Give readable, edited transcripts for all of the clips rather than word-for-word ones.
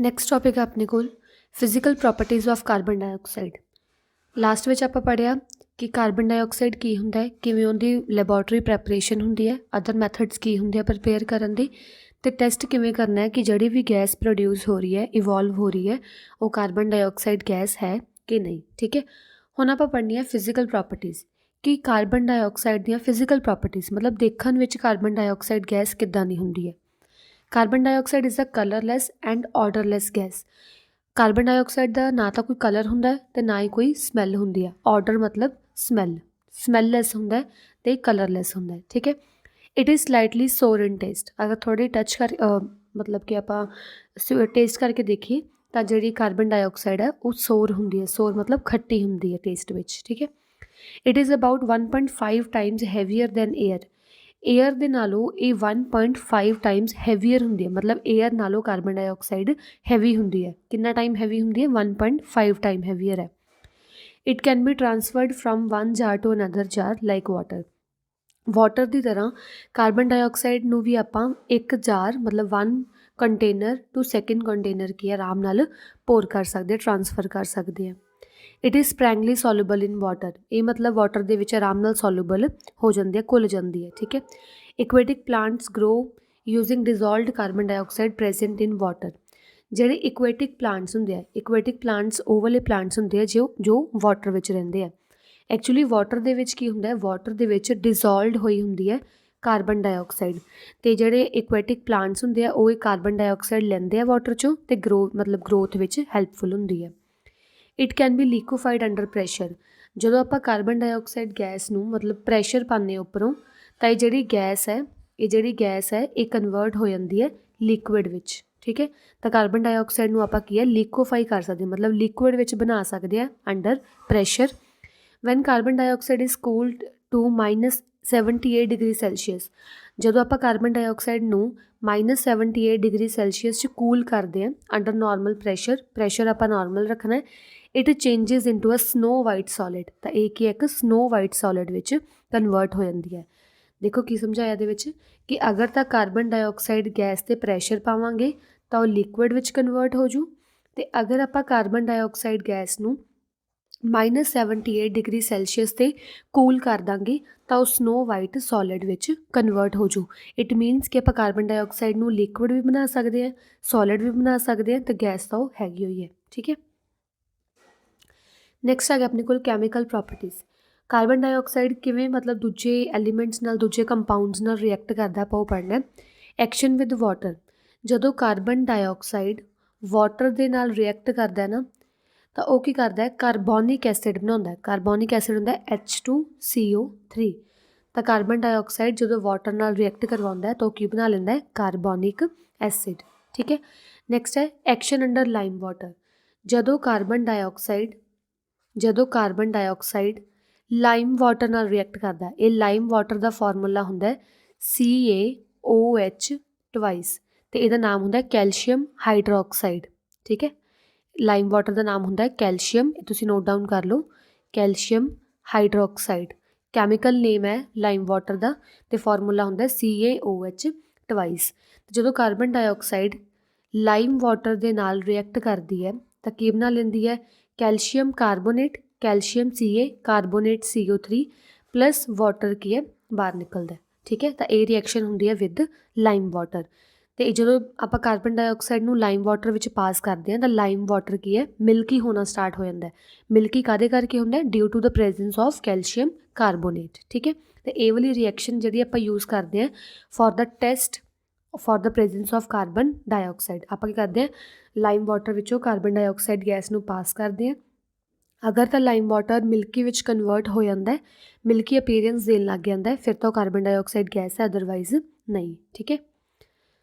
Next topic ਹੈ ਆਪਣੇ ਕੋਲ physical properties of carbon dioxide. Last ਵਿੱਚ ਆਪਾਂ ਪੜ੍ਹਿਆ ਕਿ ਕਾਰਬਨ ਡਾਈਆਕਸਾਈਡ ਕੀ ਹੁੰਦਾ ਹੈ, ਕਿਵੇਂ ਉਹਦੀ ਲੈਬੋਰਟਰੀ ਪ੍ਰੈਪਰੇਸ਼ਨ ਹੁੰਦੀ ਹੈ, ਅਦਰ ਮੈਥਡਸ ਕੀ ਹੁੰਦੇ ਆ ਪ੍ਰਿਪੇਅਰ ਕਰਨ ਦੀ, ਅਤੇ ਟੈਸਟ ਕਿਵੇਂ ਕਰਨਾ ਹੈ ਕਿ ਜਿਹੜੀ ਵੀ ਗੈਸ ਪ੍ਰੋਡਿਊਸ ਹੋ ਰਹੀ ਹੈ, ਇਵੋਲਵ ਹੋ ਰਹੀ ਹੈ, ਉਹ ਕਾਰਬਨ ਡਾਈਆਕਸਾਈਡ ਗੈਸ ਹੈ ਕਿ ਨਹੀਂ। ਠੀਕ ਹੈ, ਹੁਣ ਆਪਾਂ ਪੜ੍ਹਨੀ ਹੈ ਫਿਜ਼ੀਕਲ ਪ੍ਰੋਪਰਟੀਜ਼ ਕਿ ਕਾਰਬਨ ਡਾਈਆਕਸਾਈਡ ਦੀਆਂ ਫਿਜ਼ੀਕਲ ਪ੍ਰੋਪਰਟੀਜ਼ ਮਤਲਬ ਦੇਖਣ ਵਿੱਚ ਕਾਰਬਨ ਡਾਈਆਕਸਾਈਡ ਗੈਸ ਕਿੱਦਾਂ ਦੀ ਹੁੰਦੀ ਹੈ। Carbon dioxide is a colourless and odourless gas. Carbon dioxide ਦਾ ਨਾ ਤਾਂ ਕੋਈ ਕਲਰ ਹੁੰਦਾ ਅਤੇ ਨਾ ਹੀ ਕੋਈ ਸਮੈਲ ਹੁੰਦੀ ਹੈ। ਆਰਡਰ ਮਤਲਬ ਸਮੈਲਲੈਸ ਹੁੰਦਾ ਅਤੇ ਕਲਰਲੈਸ ਹੁੰਦਾ। ਠੀਕ ਹੈ, it is slightly sour in taste. ਅਗਰ ਥੋੜ੍ਹੀ ਟੱਚ ਕਰ ਮਤਲਬ ਕਿ ਆਪਾਂ ਟੇਸਟ ਕਰਕੇ ਦੇਖੀਏ ਤਾਂ ਜਿਹੜੀ ਕਾਰਬਨ ਡਾਈਆਕਸਾਈਡ ਹੈ ਉਹ ਸੋਰ ਹੁੰਦੀ ਹੈ। ਸੋਰ ਮਤਲਬ ਖੱਟੀ ਹੁੰਦੀ ਹੈ ਟੇਸਟ ਵਿੱਚ। ਠੀਕ ਹੈ, it is about 1.5 times heavier than air. Air ਦੇ ਨਾਲੋਂ ਇਹ 1.5 ਟਾਈਮਸ ਹੈਵੀਅਰ ਹੁੰਦੀ ਹੈ, ਮਤਲਬ ਏਅਰ ਨਾਲੋਂ ਕਾਰਬਨ ਡਾਈਆਕਸਾਈਡ ਹੈਵੀ ਹੁੰਦੀ ਹੈ। ਕਿੰਨਾ ਟਾਈਮ ਹੈਵੀ ਹੁੰਦੀ ਹੈ? 1.5 ਟਾਈਮ ਹੈਵੀਅਰ ਹੈ। It can be transferred from one jar to another jar like water ਦੀ ਤਰ੍ਹਾਂ ਕਾਰਬਨ ਡਾਈਆਕਸਾਈਡ ਨੂੰ ਵੀ ਆਪਾਂ ਇੱਕ ਜਾਰ ਮਤਲਬ one container to second container ਕੀ ਆਰਾਮ ਨਾਲ ਪੋਰ ਕਰ ਸਕਦੇ, ਟਰਾਂਸਫਰ ਕਰ ਸਕਦੇ ਹਾਂ। It is surprisingly soluble in water. ਇਹ ਮਤਲਬ ਵਾਟਰ ਦੇ ਵਿੱਚ ਆਰਾਮ ਨਾਲ ਸੋਲੂਬਲ ਹੋ ਜਾਂਦੀ ਹੈ, ਘੁਲ ਜਾਂਦੀ ਹੈ। ਠੀਕ ਹੈ, aquatic plants grow using dissolved carbon dioxide present in water. ਜਿਹੜੇ ਇਕੁਐਟਿਕ ਪਲਾਂਟਸ ਹੁੰਦੇ ਆ, ਇਕੁਐਟਿਕ ਪਲਾਂਟਸ ਉਹ ਵਾਲੇ ਪਲਾਂਟਸ ਹੁੰਦੇ ਆ ਜੋ ਵਾਟਰ ਵਿੱਚ ਰਹਿੰਦੇ ਆ। ਐਕਚੁਅਲੀ ਵਾਟਰ ਦੇ ਵਿੱਚ ਕੀ ਹੁੰਦਾ ਹੈ, ਵਾਟਰ ਦੇ ਵਿੱਚ ਡਿਜ਼ੋਲਵਡ ਹੋਈ ਹੁੰਦੀ ਹੈ ਕਾਰਬਨ ਡਾਈਆਕਸਾਈਡ, ਅਤੇ ਜਿਹੜੇ ਇਕੁਐਟਿਕ ਪਲਾਂਟਸ ਹੁੰਦੇ ਆ ਉਹ ਇਹ ਕਾਰਬਨ ਡਾਈਆਕਸਾਈਡ ਲੈਂਦੇ ਆ ਵਾਟਰ 'ਚੋਂ ਅਤੇ ਗਰੋਥ ਵਿੱਚ ਹੈਲਪਫੁਲ ਹੁੰਦੀ ਹੈ। It can be liquefied under pressure. ਜਦੋਂ ਆਪਾਂ ਕਾਰਬਨ ਡਾਈਆਕਸਾਈਡ ਗੈਸ ਨੂੰ ਮਤਲਬ ਪ੍ਰੈਸ਼ਰ ਪਾਉਂਦੇ ਉੱਪਰੋਂ ਤਾਂ ਇਹ ਜਿਹੜੀ ਗੈਸ ਹੈ ਇਹ ਕਨਵਰਟ ਹੋ ਜਾਂਦੀ ਹੈ ਲਿਕੁਇਡ ਵਿੱਚ। ਠੀਕ ਹੈ, ਤਾਂ ਕਾਰਬਨ ਡਾਈਆਕਸਾਈਡ ਨੂੰ ਆਪਾਂ ਕੀ ਹੈ ਲਿਕੁਫਾਈ ਕਰ ਸਕਦੇ ਹਾਂ, ਮਤਲਬ ਲਿਕੁਇਡ ਵਿੱਚ ਬਣਾ ਸਕਦੇ ਹਾਂ under pressure. When carbon dioxide is cooled to -78 degree Celsius. ਜਦੋਂ ਆਪਾਂ ਕਾਰਬਨ ਡਾਈਆਕਸਾਈਡ ਨੂੰ -78 ਡਿਗਰੀ ਸੈਲਸੀਅਸ 'ਚ ਕੂਲ ਕਰਦੇ ਹਾਂ ਅੰਡਰ ਨੋਰਮਲ ਪ੍ਰੈਸ਼ਰ ਆਪਾਂ ਨੋਰਮਲ ਰੱਖਣਾ ਹੈ। It changes into a snow white solid. ਤਾਂ ਇਹ ਕੀ ਇੱਕ ਸਨੋ ਵਾਈਟ ਸੋਲਿਡ ਵਿੱਚ ਕਨਵਰਟ ਹੋ ਜਾਂਦੀ ਹੈ। ਦੇਖੋ ਕੀ ਸਮਝਾਇਆ ਇਹਦੇ ਵਿੱਚ ਕਿ ਅਗਰ ਤਾਂ ਕਾਰਬਨ ਡਾਈਆਕਸਾਈਡ ਗੈਸ 'ਤੇ ਪ੍ਰੈਸ਼ਰ ਪਾਵਾਂਗੇ ਤਾਂ ਉਹ ਲਿਕੁਇਡ ਵਿੱਚ ਕਨਵਰਟ ਹੋ ਜੂ, ਅਤੇ ਅਗਰ ਆਪਾਂ ਕਾਰਬਨ ਡਾਈਆਕਸਾਈਡ ਗੈਸ ਨੂੰ -78 ਡਿਗਰੀ ਸੈਲਸੀਅਸ 'ਤੇ ਕੂਲ ਕਰ ਦਾਂਗੇ ਤਾਂ ਉਹ ਸਨੋ ਵਾਈਟ ਸੋਲਿਡ ਵਿੱਚ ਕਨਵਰਟ ਹੋ ਜੂ। ਇਟ ਮੀਨਸ ਕਿ ਆਪਾਂ ਕਾਰਬਨ ਡਾਈਆਕਸਾਈਡ ਨੂੰ ਲਿਕੁਇਡ ਵੀ ਬਣਾ ਸਕਦੇ ਹਾਂ, ਸੋਲਿਡ ਵੀ ਬਣਾ ਸਕਦੇ ਹਾਂ, ਅਤੇ ਗੈਸ ਤਾਂ ਉਹ ਹੈਗੀ ਹੋਈ ਹੈ। ਠੀਕ ਹੈ, ਨੈਕਸਟ ਆ ਗਿਆ ਆਪਣੇ ਕੋਲ ਕੈਮੀਕਲ ਪ੍ਰੋਪਰਟੀਜ਼। ਕਾਰਬਨ ਡਾਈਆਕਸਾਈਡ ਕਿਵੇਂ ਮਤਲਬ ਦੂਜੇ ਐਲੀਮੈਂਟਸ ਨਾਲ, ਦੂਜੇ ਕੰਪਾਊਂਡਸ ਨਾਲ ਰਿਐਕਟ ਕਰਦਾ ਆਪਾਂ ਉਹ ਪੜ੍ਹਨਾ। Action with water. ਜਦੋਂ ਕਾਰਬਨ ਡਾਈਆਕਸਾਈਡ ਵਾਟਰ ਦੇ ਨਾਲ ਰਿਐਕਟ ਕਰਦਾ ਨਾ ਤਾਂ ਉਹ ਕੀ ਕਰਦਾ ਹੈ, ਕਾਰਬੋਨਿਕ ਐਸਿਡ ਬਣਾਉਂਦਾ। ਕਾਰਬੋਨਿਕ ਐਸਿਡ ਹੁੰਦਾ H2CO3। ਤਾਂ ਕਾਰਬਨ ਡਾਈਆਕਸਾਈਡ ਜਦੋਂ ਵਾਟਰ ਨਾਲ ਰਿਐਕਟ ਕਰਵਾਉਂਦਾ ਤਾਂ ਉਹ ਕੀ ਬਣਾ ਲੈਂਦਾ ਹੈ, ਕਾਰਬੋਨਿਕ ਐਸਿਡ। ਠੀਕ ਹੈ, ਨੈਕਸਟ ਹੈ ਐਕਸ਼ਨ ਅੰਡਰ ਲਾਈਮ ਵਾਟਰ। ਜਦੋਂ ਕਾਰਬਨ ਡਾਈਆਕਸਾਈਡ ਲਾਈਮ ਵਾਟਰ ਨਾਲ ਰਿਐਕਟ ਕਰਦਾ, ਇਹ ਲਾਈਮ ਵਾਟਰ ਦਾ ਫਾਰਮੂਲਾ ਹੁੰਦਾ CaOH ਟਵਾਈਸ, ਅਤੇ ਇਹਦਾ ਨਾਮ ਹੁੰਦਾ ਕੈਲਸ਼ੀਅਮ ਹਾਈਡਰੋਕਸਾਈਡ। ਠੀਕ ਹੈ, ਲਾਈਮ ਵਾਟਰ ਦਾ ਨਾਮ ਹੁੰਦਾ ਕੈਲਸ਼ੀਅਮ, ਇਹ ਤੁਸੀਂ ਨੋਟ ਡਾਊਨ ਕਰ ਲਓ, ਕੈਲਸ਼ੀਅਮ ਹਾਈਡਰੋਕਸਾਈਡ ਕੈਮੀਕਲ ਨੇਮ ਹੈ ਲਾਈਮ ਵਾਟਰ ਦਾ, ਅਤੇ ਫਾਰਮੂਲਾ ਹੁੰਦਾ CaOH ਟਵਾਈਸ। ਜਦੋਂ ਕਾਰਬਨ ਡਾਈਆਕਸਾਈਡ ਲਾਈਮ ਵਾਟਰ ਦੇ ਨਾਲ ਰਿਐਕਟ ਕਰਦੀ ਹੈ ਤਾਂ ਕੀ ਬਣਾ ਲੈਂਦੀ ਹੈ, calcium carbonate, calcium Ca, carbonate CO3 plus water ਕੀ ਹੈ ਬਾਹਰ ਨਿਕਲਦਾ। ਠੀਕ ਹੈ, ਤਾਂ ਇਹ ਰਿਐਕਸ਼ਨ ਹੁੰਦੀ ਹੈ ਵਿਦ ਲਾਈਮ ਵਾਟਰ। ਅਤੇ ਜਦੋਂ ਆਪਾਂ ਕਾਰਬਨ ਡਾਈਆਕਸਾਈਡ ਨੂੰ ਲਾਈਮ ਵਾਟਰ ਵਿੱਚ ਪਾਸ ਕਰਦੇ ਹਾਂ ਤਾਂ ਲਾਈਮ ਵਾਟਰ ਕੀ ਹੈ ਮਿਲਕੀ ਹੋਣਾ ਸਟਾਰਟ ਹੋ ਜਾਂਦਾ। ਮਿਲਕੀ ਕਾਹਦੇ ਕਰਕੇ ਹੁੰਦਾ, due to the presence of calcium carbonate. ਠੀਕ ਹੈ, ਅਤੇ ਇਹ ਵਾਲੀ ਰਿਐਕਸ਼ਨ ਜਿਹੜੀ ਆਪਾਂ ਯੂਜ਼ ਕਰਦੇ ਹਾਂ for the presence of carbon dioxide. ਆਪਾਂ ਕੀ ਕਰਦੇ ਹਾਂ, ਲਾਈਮ ਵਾਟਰ ਵਿੱਚੋਂ ਕਾਰਬਨ ਡਾਈਆਕਸਾਈਡ ਗੈਸ ਨੂੰ ਪਾਸ ਕਰਦੇ ਹਾਂ। ਅਗਰ ਤਾਂ ਲਾਈਮ ਵਾਟਰ ਮਿਲਕੀ ਵਿੱਚ ਕਨਵਰਟ ਹੋ ਜਾਂਦਾ, ਮਿਲਕੀ ਅਪੀਅਰੈਂਸ ਦੇਣ ਲੱਗ ਜਾਂਦਾ, ਫਿਰ ਤਾਂ ਉਹ ਕਾਰਬਨ ਡਾਈਆਕਸਾਈਡ ਗੈਸ ਹੈ, ਅਦਰਵਾਈਜ਼ ਨਹੀਂ। ਠੀਕ ਹੈ,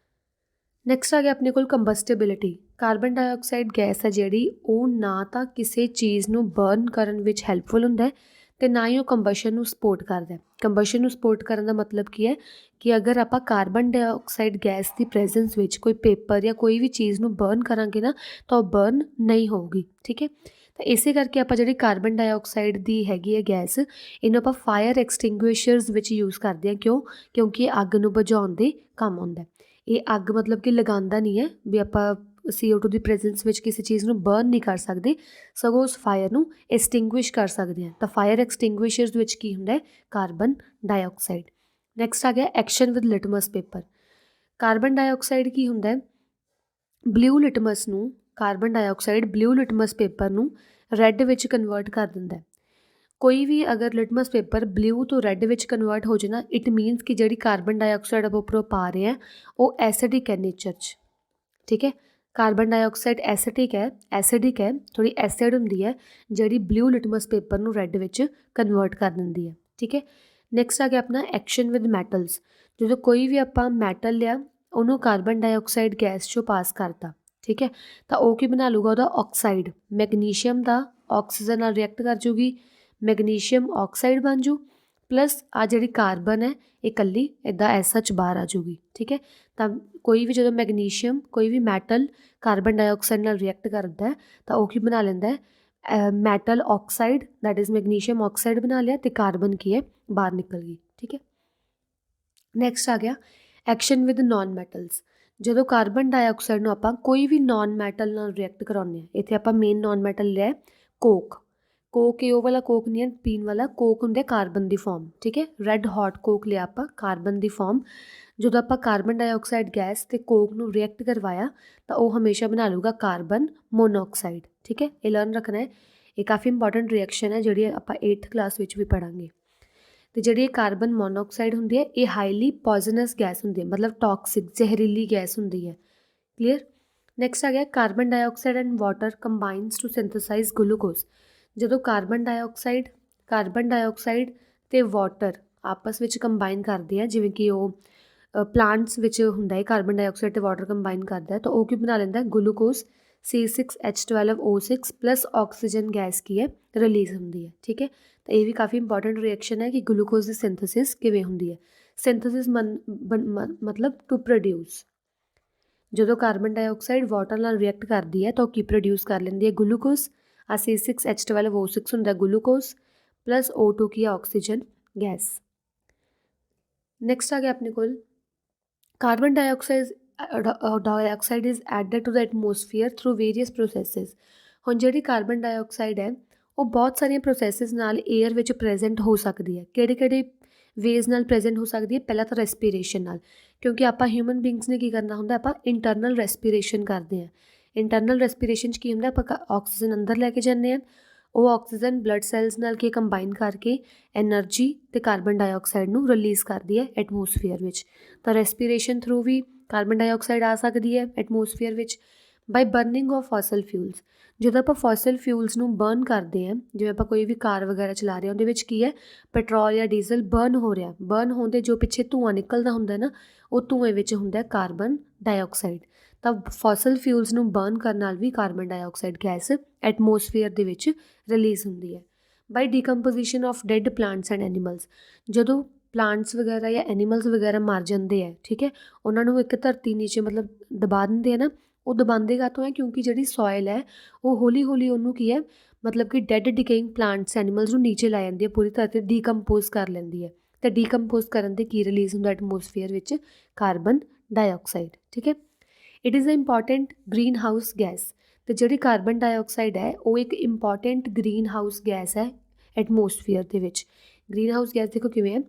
ਨੈਕਸਟ ਆ ਗਿਆ ਆਪਣੇ ਕੋਲ ਕੰਬਸਟੇਬਿਲਿਟੀ। ਕਾਰਬਨ ਡਾਈਆਕਸਾਈਡ ਗੈਸ ਹੈ ਜਿਹੜੀ ਉਹ ਨਾ ਤਾਂ ਕਿਸੇ ਚੀਜ਼ ਨੂੰ ਬਰਨ ਕਰਨ ਵਿੱਚ ਹੈਲਪਫੁਲ ਹੁੰਦਾ ਅਤੇ ਨਾ ਹੀ ਉਹ ਕੰਬਸ਼ਨ ਨੂੰ ਸਪੋਰਟ ਕਰਦਾ। ਕੰਬਸ਼ਨ ਨੂੰ ਸਪੋਰਟ ਕਰਨ ਦਾ ਮਤਲਬ ਕੀ ਹੈ ਕਿ ਅਗਰ ਆਪਾਂ ਕਾਰਬਨ ਡਾਈਆਕਸਾਈਡ ਗੈਸ ਦੀ ਪ੍ਰੈਜ਼ੈਂਸ ਵਿੱਚ ਕੋਈ ਪੇਪਰ ਜਾਂ ਕੋਈ ਵੀ ਚੀਜ਼ ਨੂੰ ਬਰਨ ਕਰਾਂਗੇ ਨਾ ਤਾਂ ਉਹ ਬਰਨ ਨਹੀਂ ਹੋਊਗੀ। ਠੀਕ ਹੈ, ਤਾਂ ਇਸੇ ਕਰਕੇ ਆਪਾਂ ਜਿਹੜੀ ਕਾਰਬਨ ਡਾਈਆਕਸਾਈਡ ਦੀ ਹੈਗੀ ਹੈ ਗੈਸ, ਇਹਨੂੰ ਆਪਾਂ ਫਾਇਰ ਐਕਸਟਿੰਗੁਇਸ਼ਰਸ ਵਿੱਚ ਯੂਜ਼ ਕਰਦੇ ਹਾਂ। ਕਿਉਂਕਿ ਇਹ ਅੱਗ ਨੂੰ ਬੁਝਾਉਣ ਦੇ ਕੰਮ ਆਉਂਦਾ। ਇਹ ਅੱਗ ਮਤਲਬ ਕਿ ਲਗਾਉਂਦਾ ਨਹੀਂ ਹੈ ਵੀ ਆਪਾਂ CO2 ਦੀ ਪ੍ਰੈਜ਼ੈਂਸ ਵਿੱਚ ਕਿਸੇ ਚੀਜ਼ ਨੂੰ ਬਰਨ ਨਹੀਂ ਕਰ ਸਕਦੇ, ਸਗੋਂ ਉਸ ਫਾਇਰ ਨੂੰ ਐਕਸਟਿੰਗੁਇਸ਼ ਕਰ ਸਕਦੇ ਹਾਂ। ਤਾਂ ਫਾਇਰ ਐਕਸਟਿੰਗੁਇਸ਼ਰਸ ਵਿੱਚ ਕੀ ਹੁੰਦਾ ਹੈ? Carbon dioxide. ਨੈਕਸਟ ਆ ਗਿਆ action with litmus paper. Carbon dioxide ਕੀ ਹੁੰਦਾ ਹੈ? ਬਲਿਊ ਲਿਟਮਸ ਨੂੰ, carbon dioxide blue litmus paper ਨੂੰ ਰੈੱਡ ਵਿੱਚ ਕਨਵਰਟ ਕਰ ਦਿੰਦਾ ਹੈ। ਕੋਈ ਵੀ ਅਗਰ ਲਿਟਮਸ ਪੇਪਰ ਬਲਿਊ ਤੋਂ ਰੈੱਡ ਵਿੱਚ ਕਨਵਰਟ ਹੋ ਜਾਏ ਨਾ, ਇਟ ਮੀਨਸ ਕਿ ਜਿਹੜੀ ਕਾਰਬਨ ਡਾਈਆਕਸਾਈਡ ਆਪਾਂ ਉੱਪਰੋਂ ਪਾ ਰਹੇ ਹਾਂ ਉਹ ਐਸਿਡਿਕ ਹੈ ਨੇਚਰ 'ਚ। ਠੀਕ ਹੈ, ਕਾਰਬਨ ਡਾਈਆਕਸਾਈਡ ਐਸਿਡਿਕ ਹੈ, ਥੋੜ੍ਹੀ ਐਸਿਡ ਹੁੰਦੀ ਹੈ ਜਿਹੜੀ ਬਲਿਊ ਲਿਟਮਸ ਪੇਪਰ ਨੂੰ ਰੈੱਡ ਵਿੱਚ ਕਨਵਰਟ ਕਰ ਦਿੰਦੀ ਹੈ। ਠੀਕ ਹੈ, ਨੈਕਸਟ ਆ ਗਿਆ ਆਪਣਾ ਐਕਸ਼ਨ ਵਿਦ ਮੈਟਲਸ। ਜਦੋਂ ਕੋਈ ਵੀ ਆਪਾਂ ਮੈਟਲ ਲਿਆ, ਉਹਨੂੰ ਕਾਰਬਨ ਡਾਈਆਕਸਾਈਡ ਗੈਸ 'ਚੋਂ ਪਾਸ ਕਰਤਾ, ਠੀਕ ਹੈ, ਤਾਂ ਉਹ ਕੀ ਬਣਾ ਲੂਗਾ? ਉਹਦਾ ਆਕਸਾਈਡ, ਮੈਗਨੀਸ਼ੀਅਮ ਦਾ ਆਕਸੀਜਨ ਨਾਲ ਰਿਐਕਟ ਕਰ ਜੂਗੀ, ਮੈਗਨੀਸ਼ੀਅਮ ਆਕਸਾਈਡ ਬਣ ਜੂ, ਪਲੱਸ ਆ ਜਿਹੜੀ ਕਾਰਬਨ ਹੈ ਇਹ ਇਕੱਲੀ ਇੱਦਾਂ SH ਬਾਹਰ ਆ ਜੂਗੀ। ਠੀਕ ਹੈ, ਤਾਂ ਕੋਈ ਵੀ ਜਦੋਂ ਮੈਗਨੀਸ਼ੀਅਮ, ਕੋਈ ਵੀ ਮੈਟਲ ਕਾਰਬਨ ਡਾਈਆਕਸਾਈਡ ਨਾਲ ਰਿਐਕਟ ਕਰਦਾ ਤਾਂ ਉਹ ਕੀ ਬਣਾ ਲੈਂਦਾ? Metal oxide, that is magnesium oxide ਬਣਾ ਲਿਆ, ਅਤੇ ਕਾਰਬਨ ਕੀ ਹੈ? ਬਾਹਰ ਨਿਕਲ ਗਈ। ਠੀਕ ਹੈ, ਨੈਕਸਟ ਆ ਗਿਆ ਐਕਸ਼ਨ ਵਿਦ ਨੋਨ ਮੈਟਲਸ। ਜਦੋਂ ਕਾਰਬਨ ਡਾਈਆਕਸਾਈਡ ਨੂੰ ਆਪਾਂ ਕੋਈ ਵੀ ਨੋਨ ਮੈਟਲ ਨਾਲ ਰਿਐਕਟ ਕਰਾਉਂਦੇ ਹਾਂ, ਇੱਥੇ ਆਪਾਂ ਮੇਨ ਨੋਨ ਮੈਟਲ ਲਿਆ ਕੋਕ। ਕੋਕ ਇਹ ਉਹ ਵਾਲਾ ਕੋਕ ਨਹੀਂ ਹੈ ਪੀਣ ਵਾਲਾ, ਕੋਕ ਹੁੰਦਾ ਕਾਰਬਨ ਦੀ ਫਾਰਮ। ਠੀਕ ਹੈ, ਰੈੱਡ ਹੌਟ ਕੋਕ ਲਿਆ ਆਪਾਂ, ਕਾਰਬਨ ਦੀ ਫਾਰਮ। ਜਦੋਂ ਆਪਾਂ ਕਾਰਬਨ ਡਾਈਆਕਸਾਈਡ ਗੈਸ ਅਤੇ ਕੋਕ ਨੂੰ ਰਿਐਕਟ ਕਰਵਾਇਆ ਤਾਂ ਉਹ ਹਮੇਸ਼ਾ ਬਣਾ ਲੂਗਾ ਕਾਰਬਨ ਮੋਨੋਆਕਸਾਈਡ। ਠੀਕ ਹੈ, ਇਹ ਲਰਨ ਰੱਖਣਾ ਹੈ, ਇਹ ਕਾਫੀ ਇੰਪੋਰਟੈਂਟ ਰਿਐਕਸ਼ਨ ਹੈ ਜਿਹੜੀ ਆਪਾਂ 8th ਕਲਾਸ ਵਿੱਚ ਵੀ ਪੜ੍ਹਾਂਗੇ। ਅਤੇ ਜਿਹੜੀ ਇਹ ਕਾਰਬਨ ਮੋਨੋਆਕਸਾਈਡ ਹੁੰਦੀ ਹੈ ਇਹ ਹਾਈਲੀ ਪੋਇਜ਼ਨਸ ਗੈਸ ਹੁੰਦੀ ਹੈ, ਮਤਲਬ ਟੌਕਸਿਕ, ਜ਼ਹਿਰੀਲੀ ਗੈਸ ਹੁੰਦੀ ਹੈ। ਕਲੀਅਰ। ਨੈਕਸਟ ਆ ਗਿਆ carbon dioxide and water combines to synthesise glucose. ਜਦੋਂ ਕਾਰਬਨ ਡਾਈਆਕਸਾਈਡ ਅਤੇ ਵਾਟਰ ਆਪਸ ਵਿੱਚ ਕੰਬਾਈਨ ਕਰਦੇ ਆ, ਜਿਵੇਂ ਕਿ ਉਹ ਪਲਾਂਟਸ ਵਿੱਚ ਹੁੰਦਾ ਹੈ ਕਾਰਬਨ ਡਾਈਆਕਸਾਈਡ ਅਤੇ ਵਾਟਰ ਕੰਬਾਈਨ ਕਰਦਾ ਹੈ, ਤਾਂ ਉਹ ਕੀ ਬਣਾ ਲੈਂਦਾ? Glucose C6H12O6 plus oxygen gas ਕੀ ਹੈ? ਰਿਲੀਜ਼ ਹੁੰਦੀ ਹੈ। ਠੀਕ ਹੈ, ਤਾਂ ਇਹ ਵੀ ਕਾਫੀ ਇੰਪੋਰਟੈਂਟ ਰਿਐਕਸ਼ਨ ਹੈ ਕਿ ਗਲੂਕੋਜ਼ ਦੀ ਸਿੰਥੇਸਿਸ ਕਿਵੇਂ ਹੁੰਦੀ ਹੈ। ਸਿੰਥੇਸਿਸ ਮਤਲਬ ਟੂ ਪ੍ਰੋਡਿਊਸ। ਜਦੋਂ ਕਾਰਬਨ ਡਾਈਆਕਸਾਈਡ ਵਾਟਰ ਨਾਲ ਰਿਐਕਟ ਕਰਦੀ ਹੈ ਤਾਂ ਉਹ ਕੀ ਪ੍ਰੋਡਿਊਸ ਕਰ ਲੈਂਦੀ ਹੈ? ਗਲੂਕੋਜ਼। ਆ C6H12O6 ਹੁੰਦਾ ਗਲੂਕੋਜ਼, ਪਲੱਸ O2 ਕੀ ਹੈ? Oxygen gas. ਨੈਕਸਟ ਆ ਗਿਆ ਆਪਣੇ ਕੋਲ carbon dioxide is added to the atmosphere through various processes. ਹੁਣ ਜਿਹੜੀ ਕਾਰਬਨ ਡਾਈਆਕਸਾਈਡ ਹੈ ਉਹ ਬਹੁਤ ਸਾਰੀਆਂ ਪ੍ਰੋਸੈਸਿਸ ਨਾਲ ਏਅਰ ਵਿੱਚ ਪ੍ਰੈਜ਼ੈਂਟ ਹੋ ਸਕਦੀ ਹੈ। ਕਿਹੜੇ ਵੇਜ਼ ਨਾਲ ਪ੍ਰੈਜ਼ੈਂਟ ਹੋ ਸਕਦੀ ਹੈ? ਪਹਿਲਾਂ ਤਾਂ ਰੈਸਪੀਰੇਸ਼ਨ ਨਾਲ, ਕਿਉਂਕਿ ਆਪਾਂ ਹਿਊਮਨ ਬੀਂਗਸ ਨੇ ਕੀ ਕਰਨਾ ਹੁੰਦਾ? ਆਪਾਂ ਇੰਟਰਨਲ ਰੈਸਪੀਰੇਸ਼ਨ ਕਰਦੇ ਹਾਂ। ਇੰਟਰਨਲ ਰੈਸਪੀਰੇਸ਼ਨ 'ਚ ਕੀ ਹੁੰਦਾ? ਆਪਾਂ ਆਕਸੀਜਨ ਅੰਦਰ ਲੈ ਕੇ ਜਾਂਦੇ ਹਾਂ, ਉਹ ਆਕਸੀਜਨ ਬਲੱਡ ਸੈਲਸ ਨਾਲ ਕੀ ਕੰਬਾਈਨ ਕਰਕੇ ਐਨਰਜੀ ਅਤੇ ਕਾਰਬਨ ਡਾਈਆਕਸਾਈਡ ਨੂੰ ਰਿਲੀਜ਼ ਕਰਦੀ ਹੈ ਐਟਮੋਸਫੀਅਰ ਵਿੱਚ। ਤਾਂ ਰੈਸਪੀਰੇਸ਼ਨ ਥਰੂ ਵੀ ਕਾਰਬਨ ਡਾਈਆਕਸਾਈਡ ਆ ਸਕਦੀ ਹੈ ਐਟਮੋਸਫੀਅਰ ਵਿੱਚ। ਬਾਈ ਬਰਨਿੰਗ ਆਫ ਫੋਸਲ ਫਿਊਲਸ। ਜਦੋਂ ਆਪਾਂ ਫੋਸਲ ਫਿਊਲਸ ਨੂੰ ਬਰਨ ਕਰਦੇ ਹਾਂ, ਜਿਵੇਂ ਆਪਾਂ ਕੋਈ ਵੀ ਕਾਰ ਵਗੈਰਾ ਚਲਾ ਰਹੇ ਹਾਂ, ਉਹਦੇ ਵਿੱਚ ਕੀ ਹੈ? ਪੈਟਰੋਲ ਜਾਂ ਡੀਜ਼ਲ ਬਰਨ ਹੋ ਰਿਹਾ, ਬਰਨ ਹੋਣ ਦੇ ਜੋ ਪਿੱਛੇ ਧੂੰਆਂ ਨਿਕਲਦਾ ਹੁੰਦਾ ਨਾ, ਉਹ ਧੂੰਏ ਵਿੱਚ ਹੁੰਦਾ ਕਾਰਬਨ ਡਾਈਆਕਸਾਈਡ। ਤਾਂ ਫੋਸਲ ਫਿਊਲਸ ਨੂੰ ਬਰਨ ਕਰਨ ਨਾਲ ਵੀ ਕਾਰਬਨ ਡਾਈਆਕਸਾਈਡ ਗੈਸ ਐਟਮੋਸਫੀਅਰ ਦੇ ਵਿੱਚ ਰਿਲੀਜ਼ ਹੁੰਦੀ ਹੈ। By decomposition of dead plants and animals. ਜਦੋਂ ਪਲਾਂਟਸ ਵਗੈਰਾ ਜਾਂ ਐਨੀਮਲਸ ਵਗੈਰਾ ਮਰ ਜਾਂਦੇ ਹੈ, ਠੀਕ ਹੈ, ਉਹਨਾਂ ਨੂੰ ਇੱਕ ਧਰਤੀ ਨੀਚੇ ਮਤਲਬ ਦਬਾ ਦਿੰਦੇ ਆ ਨਾ, ਉਹ ਦਬਾਉਂਦੇ ਕਾਹਤੋਂ ਹੈ? ਕਿਉਂਕਿ ਜਿਹੜੀ ਸੋਇਲ ਹੈ ਉਹ ਹੌਲੀ ਹੌਲੀ ਉਹਨੂੰ ਕੀ ਹੈ, ਮਤਲਬ ਕਿ ਡੈਡ ਡਿਕੇਇੰਗ ਪਲਾਂਟਸ ਐਨੀਮਲਸ ਨੂੰ ਨੀਚੇ ਲੈ ਜਾਂਦੀ ਹੈ, ਪੂਰੀ ਧਰਤੀ ਡੀਕੰਪੋਜ਼ ਕਰ ਲੈਂਦੀ ਹੈ। ਅਤੇ ਡੀਕੰਪੋਜ਼ ਕਰਨ 'ਤੇ ਕੀ ਰਿਲੀਜ਼ ਹੁੰਦਾ ਐਟਮੋਸਫੀਅਰ ਵਿੱਚ? Carbon dioxide. ਠੀਕ ਹੈ, it is a important greenhouse gas. ਅਤੇ ਜਿਹੜੀ ਕਾਰਬਨ ਡਾਈਆਕਸਾਈਡ ਹੈ ਉਹ ਇੱਕ ਇੰਪੋਰਟੈਂਟ ਗ੍ਰੀਨ ਹਾਊਸ ਗੈਸ ਹੈ ਐਟਮੋਸਫੀਅਰ ਦੇ ਵਿੱਚ। ਗ੍ਰੀਨ ਹਾਊਸ ਗੈਸ ਦੇਖੋ ਕਿਵੇਂ ਹੈ?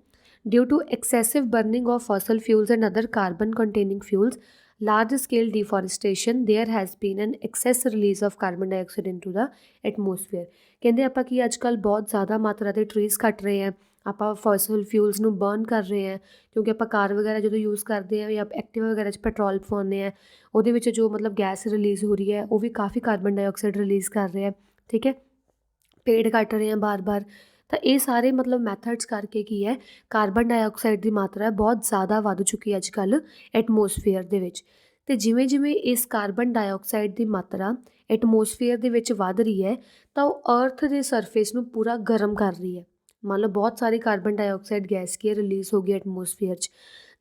Due to excessive burning of fossil fuels and other carbon containing fuels, large scale deforestation, there has been an excess release of carbon dioxide into the atmosphere। ਕਹਿੰਦੇ ਆਪਾਂ ਕੀ ਅੱਜ ਕੱਲ੍ਹ ਬਹੁਤ ਜ਼ਿਆਦਾ ਮਾਤਰਾ ਦੇ ਟਰੀਜ਼ ਕੱਟ ਰਹੇ ਹਾਂ, ਆਪਾਂ ਫੋਸਲ ਫਿਊਲਸ ਨੂੰ ਬਰਨ ਕਰ ਰਹੇ ਹਾਂ, ਕਿਉਂਕਿ ਆਪਾਂ ਕਾਰ ਵਗੈਰਾ ਜਦੋਂ ਯੂਜ਼ ਕਰਦੇ ਹਾਂ ਜਾਂ ਐਕਟਿਵਾ ਵਗੈਰਾ 'ਚ ਪੈਟਰੋਲ ਪਵਾਉਂਦੇ ਹਾਂ, ਉਹਦੇ ਵਿੱਚ ਜੋ ਮਤਲਬ ਗੈਸ ਰਿਲੀਜ਼ ਹੋ ਰਹੀ ਹੈ ਉਹ ਵੀ ਕਾਫੀ ਕਾਰਬਨ ਡਾਈਆਕਸਾਈਡ ਰਿਲੀਜ਼ ਕਰ ਰਿਹਾ। ਠੀਕ ਹੈ, ਪੇੜ ਕੱਟ ਰਹੇ ਹਾਂ ਬਾਰ-ਬਾਰ, ਤਾਂ ਇਹ ਸਾਰੇ ਮਤਲਬ ਮੈਥਡਸ ਕਰਕੇ ਕੀ ਹੈ, ਕਾਰਬਨ ਡਾਈਆਕਸਾਈਡ ਦੀ ਮਾਤਰਾ ਬਹੁਤ ਜ਼ਿਆਦਾ ਵੱਧ ਚੁੱਕੀ ਅੱਜ ਕੱਲ੍ਹ ਐਟਮੋਸਫੀਅਰ ਦੇ ਵਿੱਚ। ਅਤੇ ਜਿਵੇਂ ਜਿਵੇਂ ਇਸ ਕਾਰਬਨ ਡਾਈਆਕਸਾਈਡ ਦੀ ਮਾਤਰਾ ਐਟਮੋਸਫੀਅਰ ਦੇ ਵਿੱਚ ਵੱਧ ਰਹੀ ਹੈ ਤਾਂ ਉਹ ਅਰਥ ਦੇ ਸਰਫੇਸ ਨੂੰ ਪੂਰਾ ਗਰਮ ਕਰ ਰਹੀ ਹੈ। ਮੰਨ ਲਓ ਬਹੁਤ ਸਾਰੀ ਕਾਰਬਨ ਡਾਈਆਕਸਾਈਡ ਗੈਸ ਕੀ ਰਿਲੀਜ਼ ਹੋ ਗਈ ਐਟਮੋਸਫੀਅਰ 'ਚ।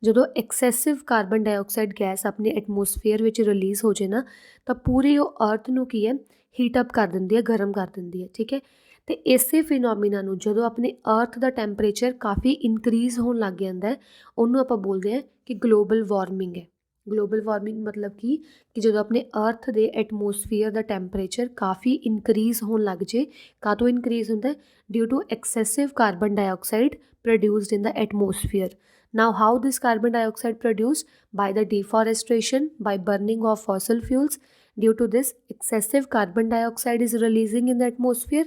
ਜਦੋਂ ਐਕਸੈਸਿਵ ਕਾਰਬਨ ਡਾਈਆਕਸਾਈਡ ਗੈਸ ਆਪਣੇ ਐਟਮੋਸਫੀਅਰ ਵਿੱਚ ਰਿਲੀਜ਼ ਹੋ ਜਾਏ ਨਾ, ਤਾਂ ਪੂਰੀ ਉਹ ਅਰਥ ਨੂੰ ਕੀ ਹੈ, ਹੀਟ ਅਪ ਕਰ ਦਿੰਦੀ ਹੈ, ਗਰਮ ਕਰ ਦਿੰਦੀ ਹੈ। ਠੀਕ ਹੈ, ਅਤੇ ਇਸੇ ਫਿਨੋਮੀਨਾ ਨੂੰ ਜਦੋਂ ਆਪਣੇ ਅਰਥ ਦਾ ਟੈਂਪਰੇਚਰ ਕਾਫੀ ਇਨਕਰੀਜ਼ ਹੋਣ ਲੱਗ ਜਾਂਦਾ, ਉਹਨੂੰ ਆਪਾਂ ਬੋਲਦੇ ਹਾਂ ਕਿ ਗਲੋਬਲ ਵਾਰਮਿੰਗ ਹੈ। ਗਲੋਬਲ ਵਾਰਮਿੰਗ ਮਤਲਬ ਕਿ ਜਦੋਂ ਆਪਣੇ ਅਰਥ ਦੇ ਐਟਮੋਸਫੀਅਰ ਦਾ ਟੈਂਪਰੇਚਰ ਕਾਫੀ ਇਨਕਰੀਜ਼ ਹੋਣ ਲੱਗ ਜੇ। ਕਾਹਤੋਂ ਇਨਕਰੀਜ਼ ਹੁੰਦਾ? Due to excessive carbon dioxide produced in the atmosphere. Now, how this carbon dioxide produced? By the deforestation, by burning of fossil fuels. Due to this, excessive carbon dioxide is releasing in the atmosphere.